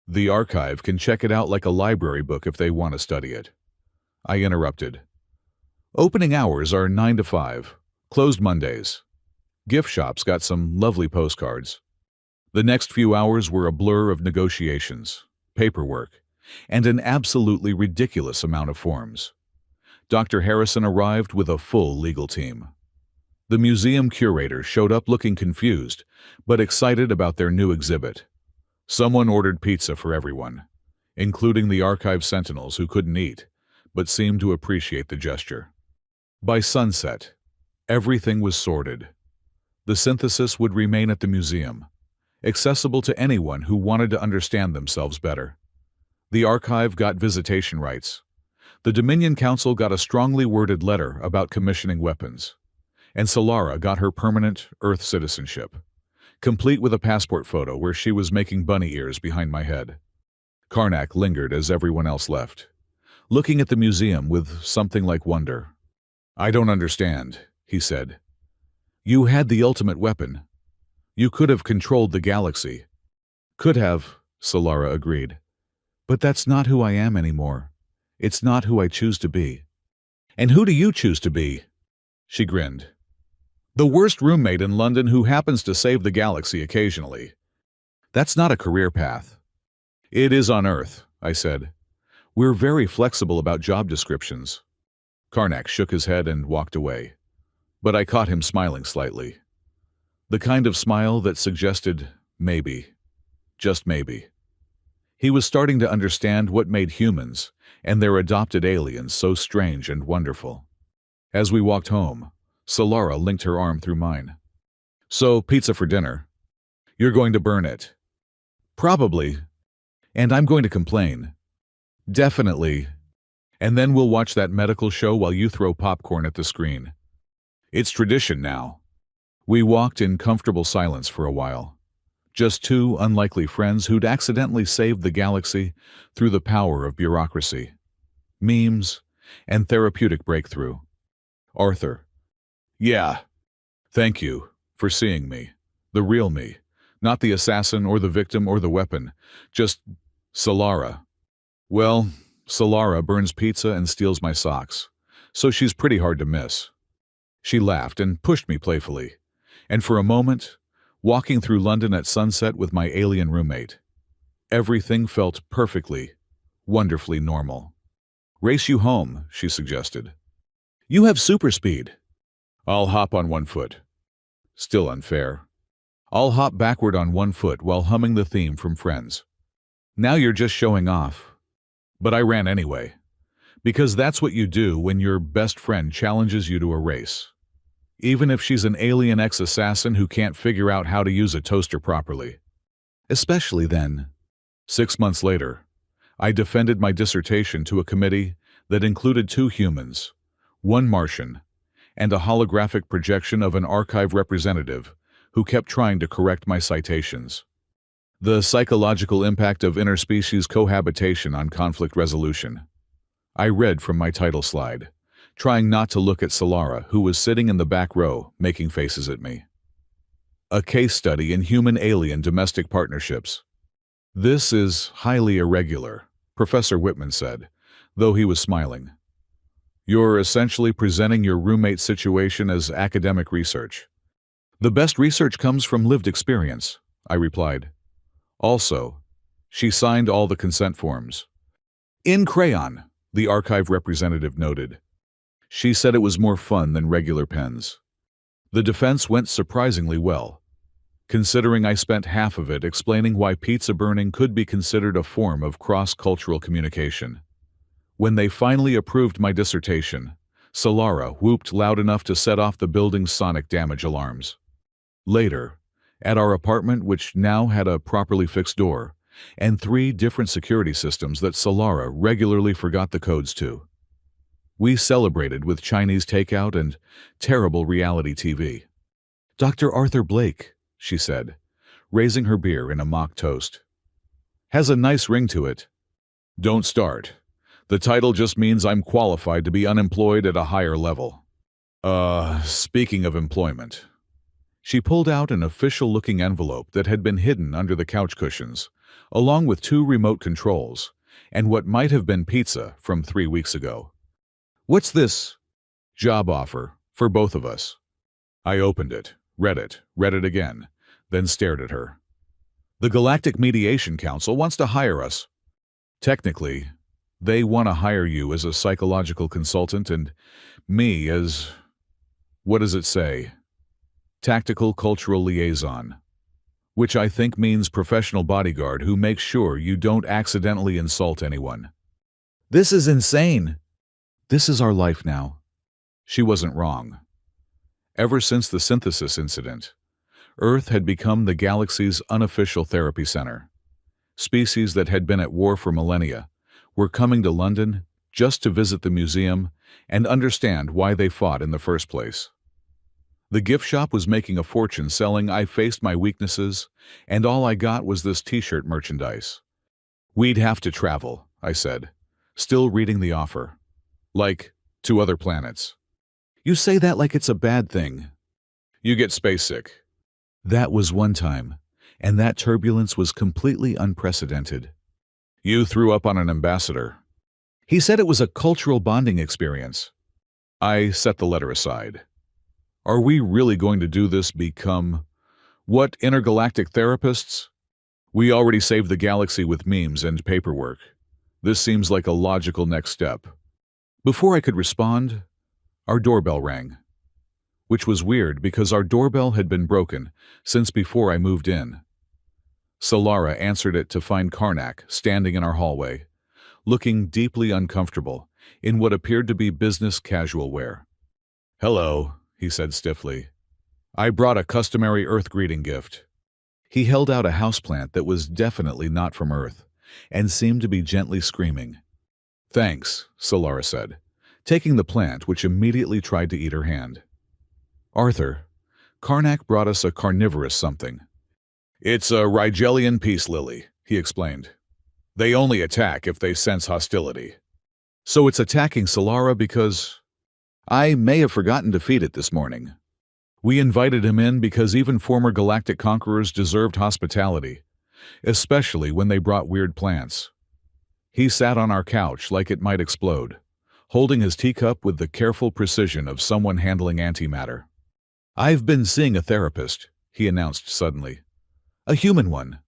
S1: "The archive can check it out like a library book if they want to study it." I interrupted. "Opening hours are 9 to 5, closed Mondays. Gift shops got some lovely postcards." The next few hours were a blur of negotiations, paperwork, and an absolutely ridiculous amount of forms. Dr. Harrison arrived with a full legal team. The museum curator showed up looking confused, but excited about their new exhibit. Someone ordered pizza for everyone, including the archive sentinels who couldn't eat, but seemed to appreciate the gesture. By sunset, everything was sorted. The synthesis would remain at the museum, accessible to anyone who wanted to understand themselves better. The archive got visitation rights. The Dominion Council got a strongly worded letter about commissioning weapons. And Solara got her permanent Earth citizenship, complete with a passport photo where she was making bunny ears behind my head. Karnak lingered as everyone else left, looking at the museum with something like wonder. "I don't understand," he said. "You had the ultimate weapon. You could have controlled the galaxy." "Could have," Solara agreed. "But that's not who I am anymore. It's not who I choose to be." "And who do you choose to be?" She grinned. "The worst roommate in London who happens to save the galaxy occasionally. That's not a career path." "It is on Earth," I said. "We're very flexible about job descriptions." Karnak shook his head and walked away, but I caught him smiling slightly. The kind of smile that suggested maybe, just maybe. He was starting to understand what made humans and their adopted aliens so strange and wonderful. As we walked home, Solara linked her arm through mine. "So, pizza for dinner. You're going to burn it." "Probably. And I'm going to complain." "Definitely. And then we'll watch that medical show while you throw popcorn at the screen. It's tradition now." We walked in comfortable silence for a while. Just two unlikely friends who'd accidentally saved the galaxy through the power of bureaucracy, memes, and therapeutic breakthrough. Arthur. "Yeah. Thank you for seeing me. The real me. Not the assassin or the victim or the weapon. Just Solara." "Well, Solara burns pizza and steals my socks, so she's pretty hard to miss." She laughed and pushed me playfully, and for a moment, walking through London at sunset with my alien roommate, everything felt perfectly, wonderfully normal. "Race you home," she suggested. "You have super speed." "I'll hop on one foot." Still unfair. "I'll hop backward on one foot while humming the theme from Friends." Now you're just showing off. But I ran anyway. Because that's what you do when your best friend challenges you to a race. Even if she's an alien ex-assassin who can't figure out how to use a toaster properly. Especially then. 6 months later, I defended my dissertation to a committee that included 2 humans, 1 Martian, and a holographic projection of an archive representative who kept trying to correct my citations. The psychological impact of interspecies cohabitation on conflict resolution. I read from my title slide, trying not to look at Solara, who was sitting in the back row, making faces at me. A case study in human-alien domestic partnerships. This is highly irregular, Professor Whitman said, though he was smiling. You're essentially presenting your roommate's situation as academic research. The best research comes from lived experience, I replied. Also, she signed all the consent forms. In crayon, the archive representative noted. She said it was more fun than regular pens. The defense went surprisingly well, considering I spent half of it explaining why pizza burning could be considered a form of cross-cultural communication. When they finally approved my dissertation, Solara whooped loud enough to set off the building's sonic damage alarms. Later, at our apartment, which now had a properly fixed door, and 3 different security systems that Solara regularly forgot the codes to. We celebrated with Chinese takeout and terrible reality TV. Dr. Arthur Blake, she said, raising her beer in a mock toast. Has a nice ring to it. Don't start. The title just means I'm qualified to be unemployed at a higher level. Speaking of employment. She pulled out an official-looking envelope that had been hidden under the couch cushions, along with 2 remote controls, and what might have been pizza from 3 weeks ago. What's this? Job offer, for both of us. I opened it, read it again, then stared at her. The Galactic Mediation Council wants to hire us. Technically, they want to hire you as a psychological consultant and me as, what does it say? Tactical Cultural Liaison. Which I think means professional bodyguard who makes sure you don't accidentally insult anyone. This is insane. This is our life now. She wasn't wrong. Ever since the synthesis incident, Earth had become the galaxy's unofficial therapy center. Species that had been at war for millennia were coming to London just to visit the museum and understand why they fought in the first place. The gift shop was making a fortune selling I Faced My Weaknesses, and all I got was this t-shirt merchandise. We'd have to travel, I said, still reading the offer. Like, to other planets. You say that like it's a bad thing. You get space sick. That was one time, and that turbulence was completely unprecedented. You threw up on an ambassador. He said it was a cultural bonding experience. I set the letter aside. Are we really going to do this become, what, intergalactic therapists? We already saved the galaxy with memes and paperwork. This seems like a logical next step. Before I could respond, our doorbell rang. Which was weird because our doorbell had been broken since before I moved in. Solara answered it to find Karnak standing in our hallway, looking deeply uncomfortable in what appeared to be business casual wear. Hello, he said stiffly. I brought a customary Earth greeting gift. He held out a houseplant that was definitely not from Earth and seemed to be gently screaming. Thanks, Solara said, taking the plant, which immediately tried to eat her hand. Arthur, Karnak brought us a carnivorous something. It's a Rigelian peace lily, he explained. They only attack if they sense hostility. So it's attacking Solara because I may have forgotten to feed it this morning. We invited him in because even former galactic conquerors deserved hospitality, especially when they brought weird plants. He sat on our couch like it might explode, holding his teacup with the careful precision of someone handling antimatter. I've been seeing a therapist, he announced suddenly. A human one.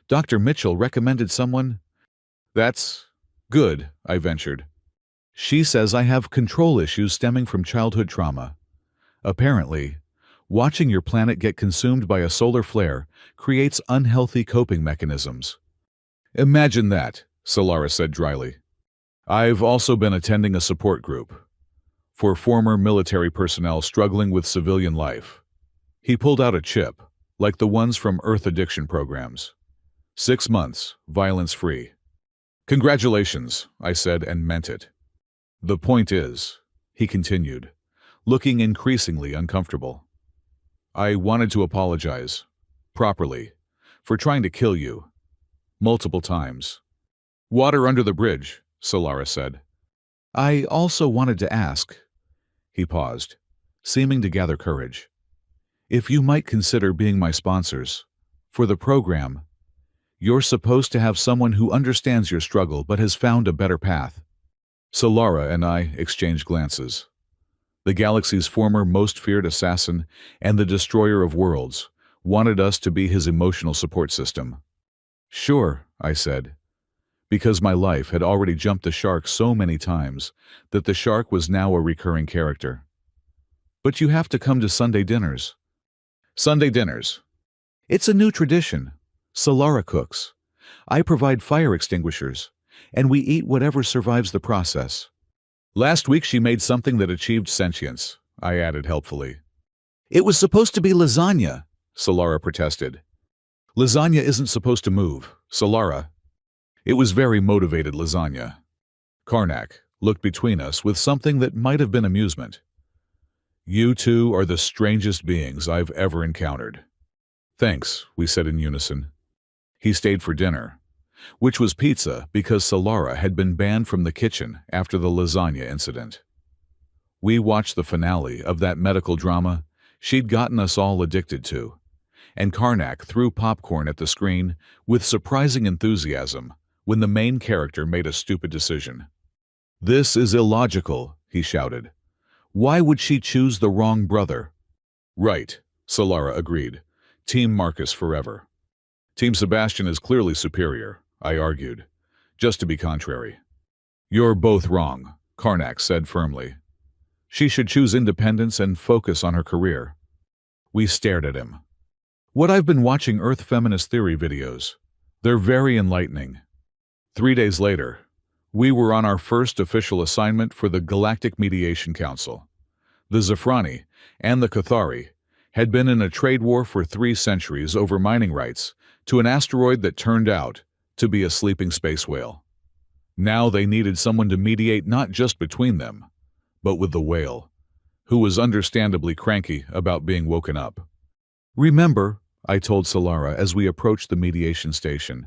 S1: Dr. Mitchell recommended someone. That's good, I ventured. She says I have control issues stemming from childhood trauma. Apparently, watching your planet get consumed by a solar flare creates unhealthy coping mechanisms. Imagine that, Solara said dryly. I've also been attending a support group for former military personnel struggling with civilian life. He pulled out a chip, like the ones from Earth addiction programs. 6 months, violence-free. Congratulations, I said and meant it. The point is, he continued, looking increasingly uncomfortable. I wanted to apologize, properly, for trying to kill you. Multiple times. Water under the bridge, Solara said. I also wanted to ask. He paused, seeming to gather courage. If you might consider being my sponsors, for the program, you're supposed to have someone who understands your struggle but has found a better path. Solara and I exchanged glances. The galaxy's former most feared assassin and the destroyer of worlds wanted us to be his emotional support system. Sure, I said, because my life had already jumped the shark so many times that the shark was now a recurring character. But you have to come to Sunday dinners. Sunday dinners. It's a new tradition. Solara cooks. I provide fire extinguishers, and we eat whatever survives the process. Last week she made something that achieved sentience, I added helpfully. It was supposed to be lasagna, Solara protested. Lasagna isn't supposed to move, Solara. It was very motivated lasagna. Karnak looked between us with something that might have been amusement. You two are the strangest beings I've ever encountered. Thanks, we said in unison. He stayed for dinner, which was pizza because Solara had been banned from the kitchen after the lasagna incident. We watched the finale of that medical drama she'd gotten us all addicted to, and Karnak threw popcorn at the screen with surprising enthusiasm when the main character made a stupid decision. This is illogical, he shouted. Why would she choose the wrong brother? Right, Solara agreed. Team Marcus forever. Team Sebastian is clearly superior, I argued, just to be contrary. You're both wrong, Karnak said firmly. She should choose independence and focus on her career. We stared at him. What I've been watching Earth feminist theory videos. They're very enlightening. 3 days later, we were on our first official assignment for the Galactic Mediation Council. The Zafrani and the Cathari had been in a trade war for 3 centuries over mining rights to an asteroid that turned out to be a sleeping space whale. Now they needed someone to mediate not just between them, but with the whale, who was understandably cranky about being woken up. Remember, I told Solara as we approached the mediation station,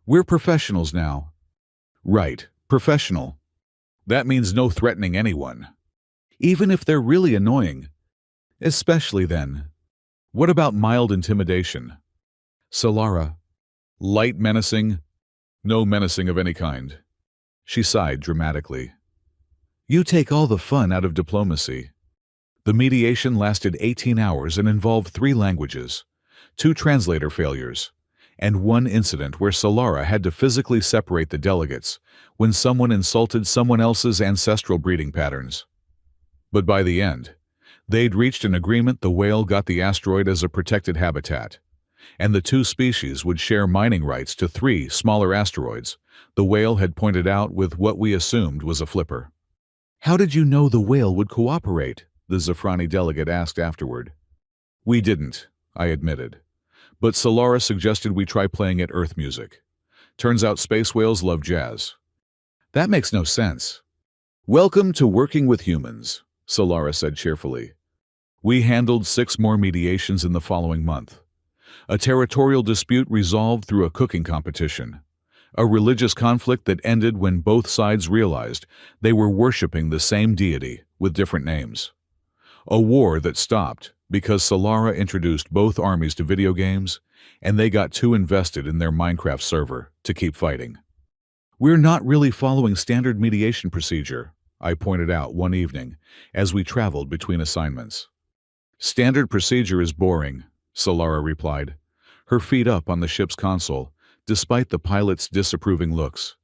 S1: we're professionals now. Right, professional. That means no threatening anyone. Even if they're really annoying. Especially then. What about mild intimidation? Solara. Light menacing? No menacing of any kind. She sighed dramatically. You take all the fun out of diplomacy. The mediation lasted 18 hours and involved 3 languages, 2 translator failures, and 1 incident where Solara had to physically separate the delegates when someone insulted someone else's ancestral breeding patterns. But by the end, they'd reached an agreement the whale got the asteroid as a protected habitat, and the 2 species would share mining rights to 3 smaller asteroids the whale had pointed out with what we assumed was a flipper. How did you know the whale would cooperate? The Zafrani delegate asked afterward. We didn't, I admitted. But Solara suggested we try playing it Earth music. Turns out space whales love jazz. That makes no sense. Welcome to working with humans, Solara said cheerfully. We handled 6 more mediations in the following month. A territorial dispute resolved through a cooking competition. A religious conflict that ended when both sides realized they were worshipping the same deity with different names. A war that stopped because Solara introduced both armies to video games, and they got too invested in their Minecraft server to keep fighting. We're not really following standard mediation procedure, I pointed out one evening as we traveled between assignments. Standard procedure is boring, Solara replied, her feet up on the ship's console, despite the pilot's disapproving looks.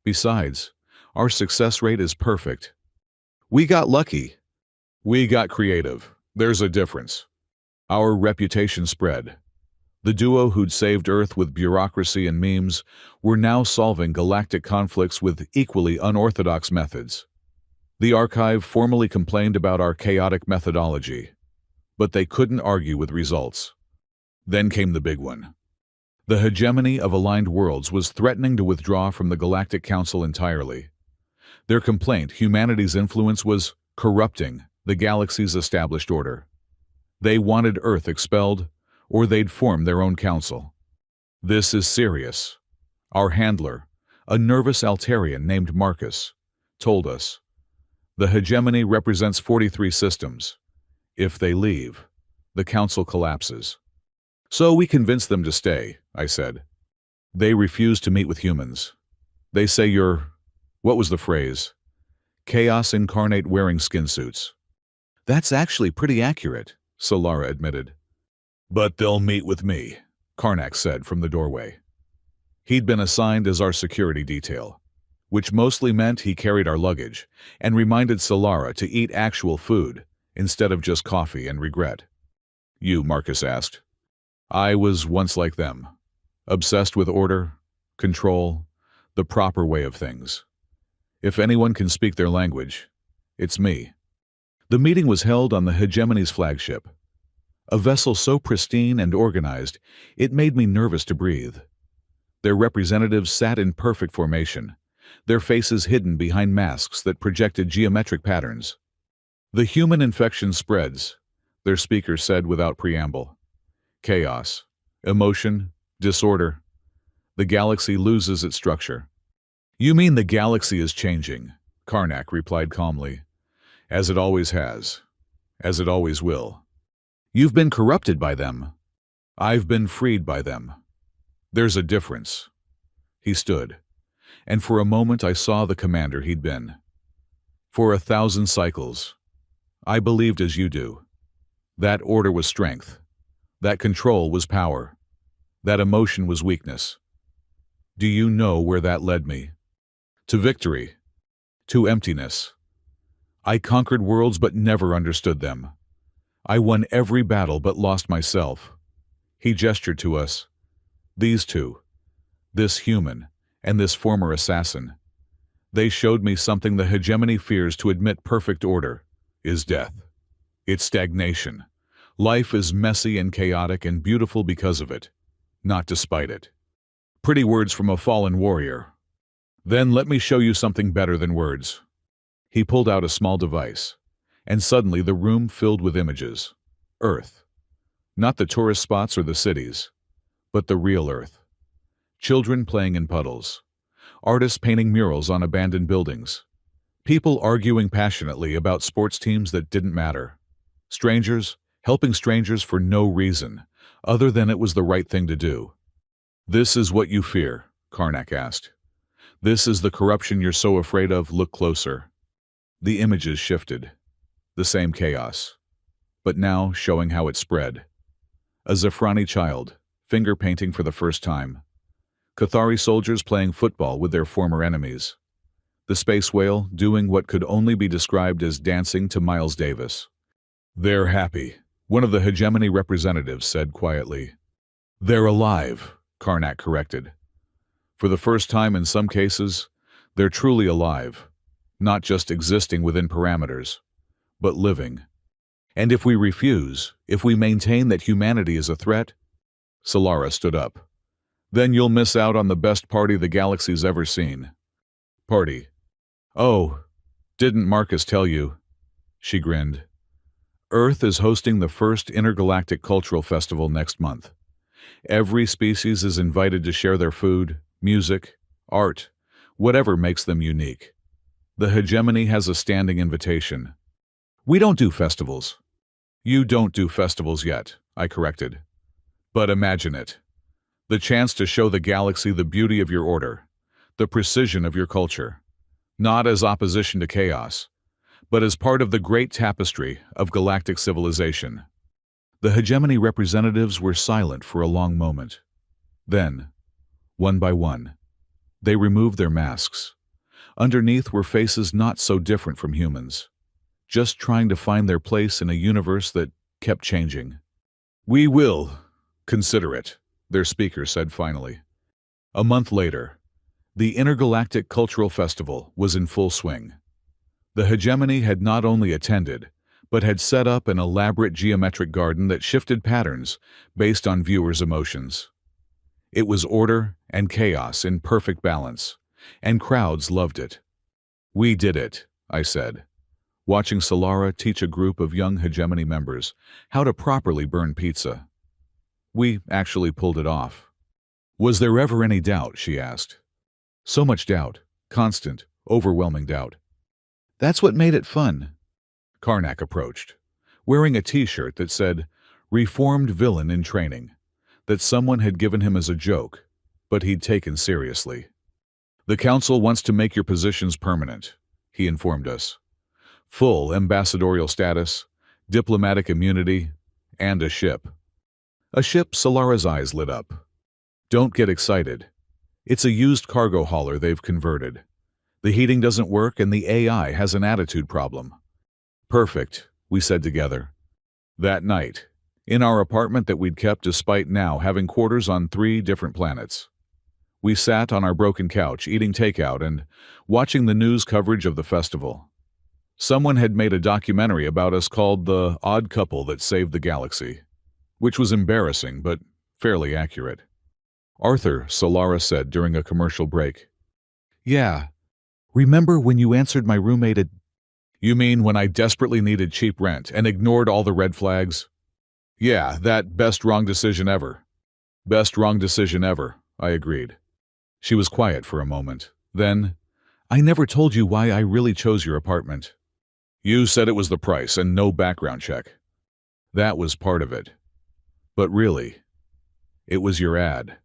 S1: Besides, our success rate is perfect. We got lucky. We got creative. There's a difference. Our reputation spread. The duo who'd saved Earth with bureaucracy and memes were now solving galactic conflicts with equally unorthodox methods. The archive formally complained about our chaotic methodology, but they couldn't argue with results. Then came the big one. The hegemony of aligned worlds was threatening to withdraw from the Galactic Council entirely. Their complaint, humanity's influence, was corrupting the galaxy's established order. They wanted Earth expelled, or they'd form their own council. This is serious. Our handler, a nervous Altarian named Marcus, told us. The hegemony represents 43 systems. If they leave, the council collapses. So we convinced them to stay, I said. They refuse to meet with humans. They say you're, what was the phrase? Chaos incarnate wearing skin suits.
S2: That's actually pretty accurate,
S1: Solara admitted. But they'll meet with me, Karnak said from the doorway. He'd been assigned as our security detail, which mostly meant he carried our luggage and reminded Solara to eat actual food instead of just coffee and regret. You, Marcus asked. I was once like them, obsessed with order, control, the proper way of things. If anyone can speak their language, it's me. The meeting was held on the hegemony's flagship, a vessel so pristine and organized it made me nervous to breathe. Their representatives sat in perfect formation, their faces hidden behind masks that projected geometric patterns. The human infection spreads, their speaker said without preamble. Chaos, emotion, disorder. The galaxy loses its structure. You mean the galaxy is changing, Karnak replied calmly. As it always has. As it always will. You've been corrupted by them. I've been freed by them. There's a difference. He stood, and for a moment I saw the commander he'd been. For 1,000 cycles, I believed as you do. That order was strength. That control was power. That emotion was weakness. Do you know where that led me? To victory. To emptiness. I conquered worlds but never understood them. I won every battle but lost myself. He gestured to us. These two. This human and this former assassin. They showed me something the hegemony fears to admit. Perfect order is death. It's stagnation. Life is messy and chaotic and beautiful because of it, not despite it. Pretty words from a fallen warrior. Then let me show you something better than words. He pulled out a small device, and suddenly the room filled with images. Earth. Not the tourist spots or the cities, but the real Earth. Children playing in puddles. Artists painting murals on abandoned buildings. People arguing passionately about sports teams that didn't matter. Strangers helping strangers for no reason, other than it was the right thing to do. This is what you fear, Karnak asked. This is the corruption you're so afraid of. Look closer. The images shifted. The same chaos. But now showing how it spread. A Zafrani child, finger painting for the first time. Cathari soldiers playing football with their former enemies. The space whale doing what could only be described as dancing to Miles Davis. They're happy, one of the hegemony representatives said quietly. They're alive, Karnak corrected. For the first time in some cases, they're truly alive, not just existing within parameters, but living. And if we refuse, if we maintain that humanity is a threat, Solara stood up. Then you'll miss out on the best party the galaxy's ever seen. Party. Oh, didn't Marcus tell you? She grinned. Earth is hosting the first intergalactic cultural festival next month. Every species is invited to share their food, music, art, whatever makes them unique. The hegemony has a standing invitation. We don't do festivals. You don't do festivals yet, I corrected. But imagine it. The chance to show the galaxy the beauty of your order, the precision of your culture, not as opposition to chaos, but as part of the great tapestry of galactic civilization. The hegemony representatives were silent for a long moment. Then, one by one, they removed their masks. Underneath were faces not so different from humans, just trying to find their place in a universe that kept changing. We will, Consider it, their speaker said finally. A month later, the Intergalactic Cultural Festival was in full swing. The hegemony had not only attended, but had set up an elaborate geometric garden that shifted patterns based on viewers' emotions. It was order and chaos in perfect balance, and crowds loved it. We did it, I said, watching Solara teach a group of young hegemony members how to properly burn pizza. We actually pulled it off. Was there ever any doubt, she asked. So much doubt, constant, overwhelming doubt. That's what made it fun. Karnak approached, wearing a t-shirt that said, "Reformed villain in training," that someone had given him as a joke, but he'd taken seriously. The council wants to make your positions permanent, he informed us. Full ambassadorial status, diplomatic immunity, and a ship. A ship, Solara's eyes lit up. Don't get excited. It's a used cargo hauler they've converted. The heating doesn't work and the AI has an attitude problem. Perfect, we said together. That night, in our apartment that we'd kept despite now having quarters on 3 different planets. We sat on our broken couch eating takeout and watching the news coverage of the festival. Someone had made a documentary about us called The Odd Couple That Saved the Galaxy, which was embarrassing but fairly accurate. Arthur, Solara said during a commercial break. Yeah, remember when you answered my roommate at... You mean when I desperately needed cheap rent and ignored all the red flags? Yeah, that best wrong decision ever. Best wrong decision ever, I agreed. She was quiet for a moment. Then, I never told you why I really chose your apartment. You said it was the price and no background check. That was part of it. But really, it was your ad.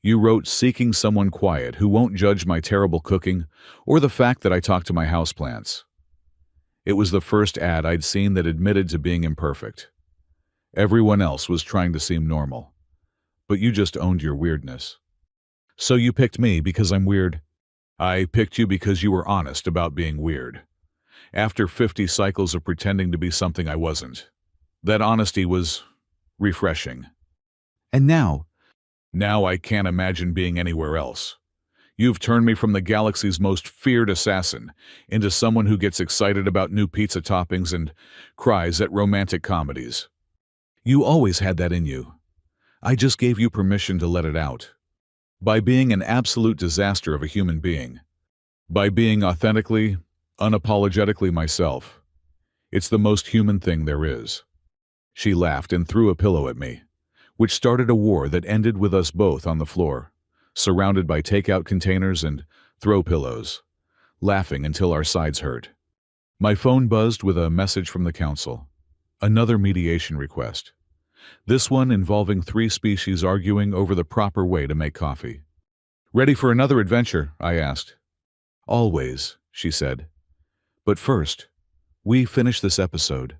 S1: You wrote seeking someone quiet who won't judge my terrible cooking or the fact that I talk to my houseplants. It was the first ad I'd seen that admitted to being imperfect. Everyone else was trying to seem normal. But you just owned your weirdness. So you picked me because I'm weird. I picked you because you were honest about being weird. After 50 cycles of pretending to be something I wasn't. That honesty was refreshing. And now I can't imagine being anywhere else. You've turned me from the galaxy's most feared assassin into someone who gets excited about new pizza toppings and cries at romantic comedies. You always had that in you. I just gave you permission to let it out. By being an absolute disaster of a human being. By being authentically, unapologetically myself. It's the most human thing there is. She laughed and threw a pillow at me, which started a war that ended with us both on the floor, surrounded by takeout containers and throw pillows, laughing until our sides hurt. My phone buzzed with a message from the council. Another mediation request. This one involving 3 species arguing over the proper way to make coffee. Ready for another adventure? I asked. Always, she said. But first, we finish this episode.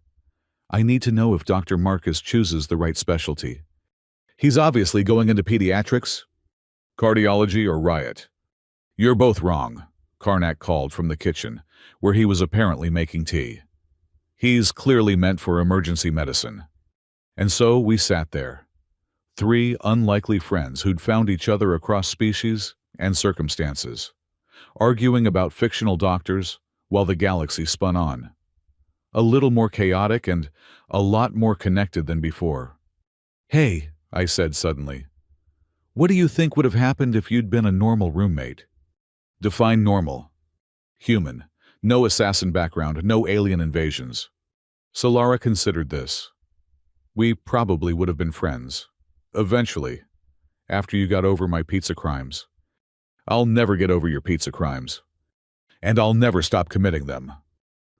S1: I need to know if Dr. Marcus chooses the right specialty. He's obviously going into pediatrics, cardiology, or riot. You're both wrong, Karnak called from the kitchen, where he was apparently making tea. He's clearly meant for emergency medicine. And so we sat there, 3 unlikely friends who'd found each other across species and circumstances, arguing about fictional doctors while the galaxy spun on. A little more chaotic and a lot more connected than before. Hey, I said suddenly, what do you think would have happened if you'd been a normal roommate? Define normal. Human. No assassin background, no alien invasions. Solara considered this. We probably would have been friends. Eventually, after you got over my pizza crimes. I'll never get over your pizza crimes. And I'll never stop committing them.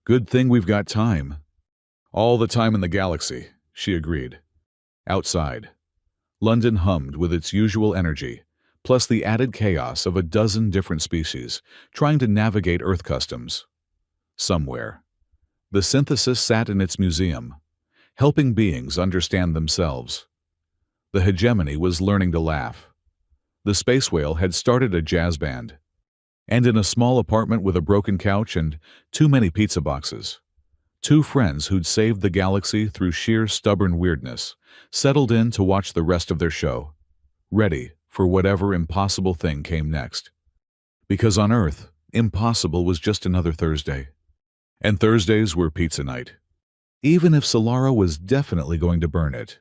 S1: Good thing we've got time. All the time in the galaxy, she agreed. Outside, London hummed with its usual energy, plus the added chaos of a dozen different species trying to navigate Earth customs. Somewhere, the synthesis sat in its museum, helping beings understand themselves. The hegemony was learning to laugh. The space whale had started a jazz band. And in a small apartment with a broken couch and too many pizza boxes, Two friends who'd saved the galaxy through sheer stubborn weirdness settled in to watch the rest of their show, ready for whatever impossible thing came next. Because on Earth, impossible was just another Thursday. And Thursdays were pizza night. Even if Solara was definitely going to burn it,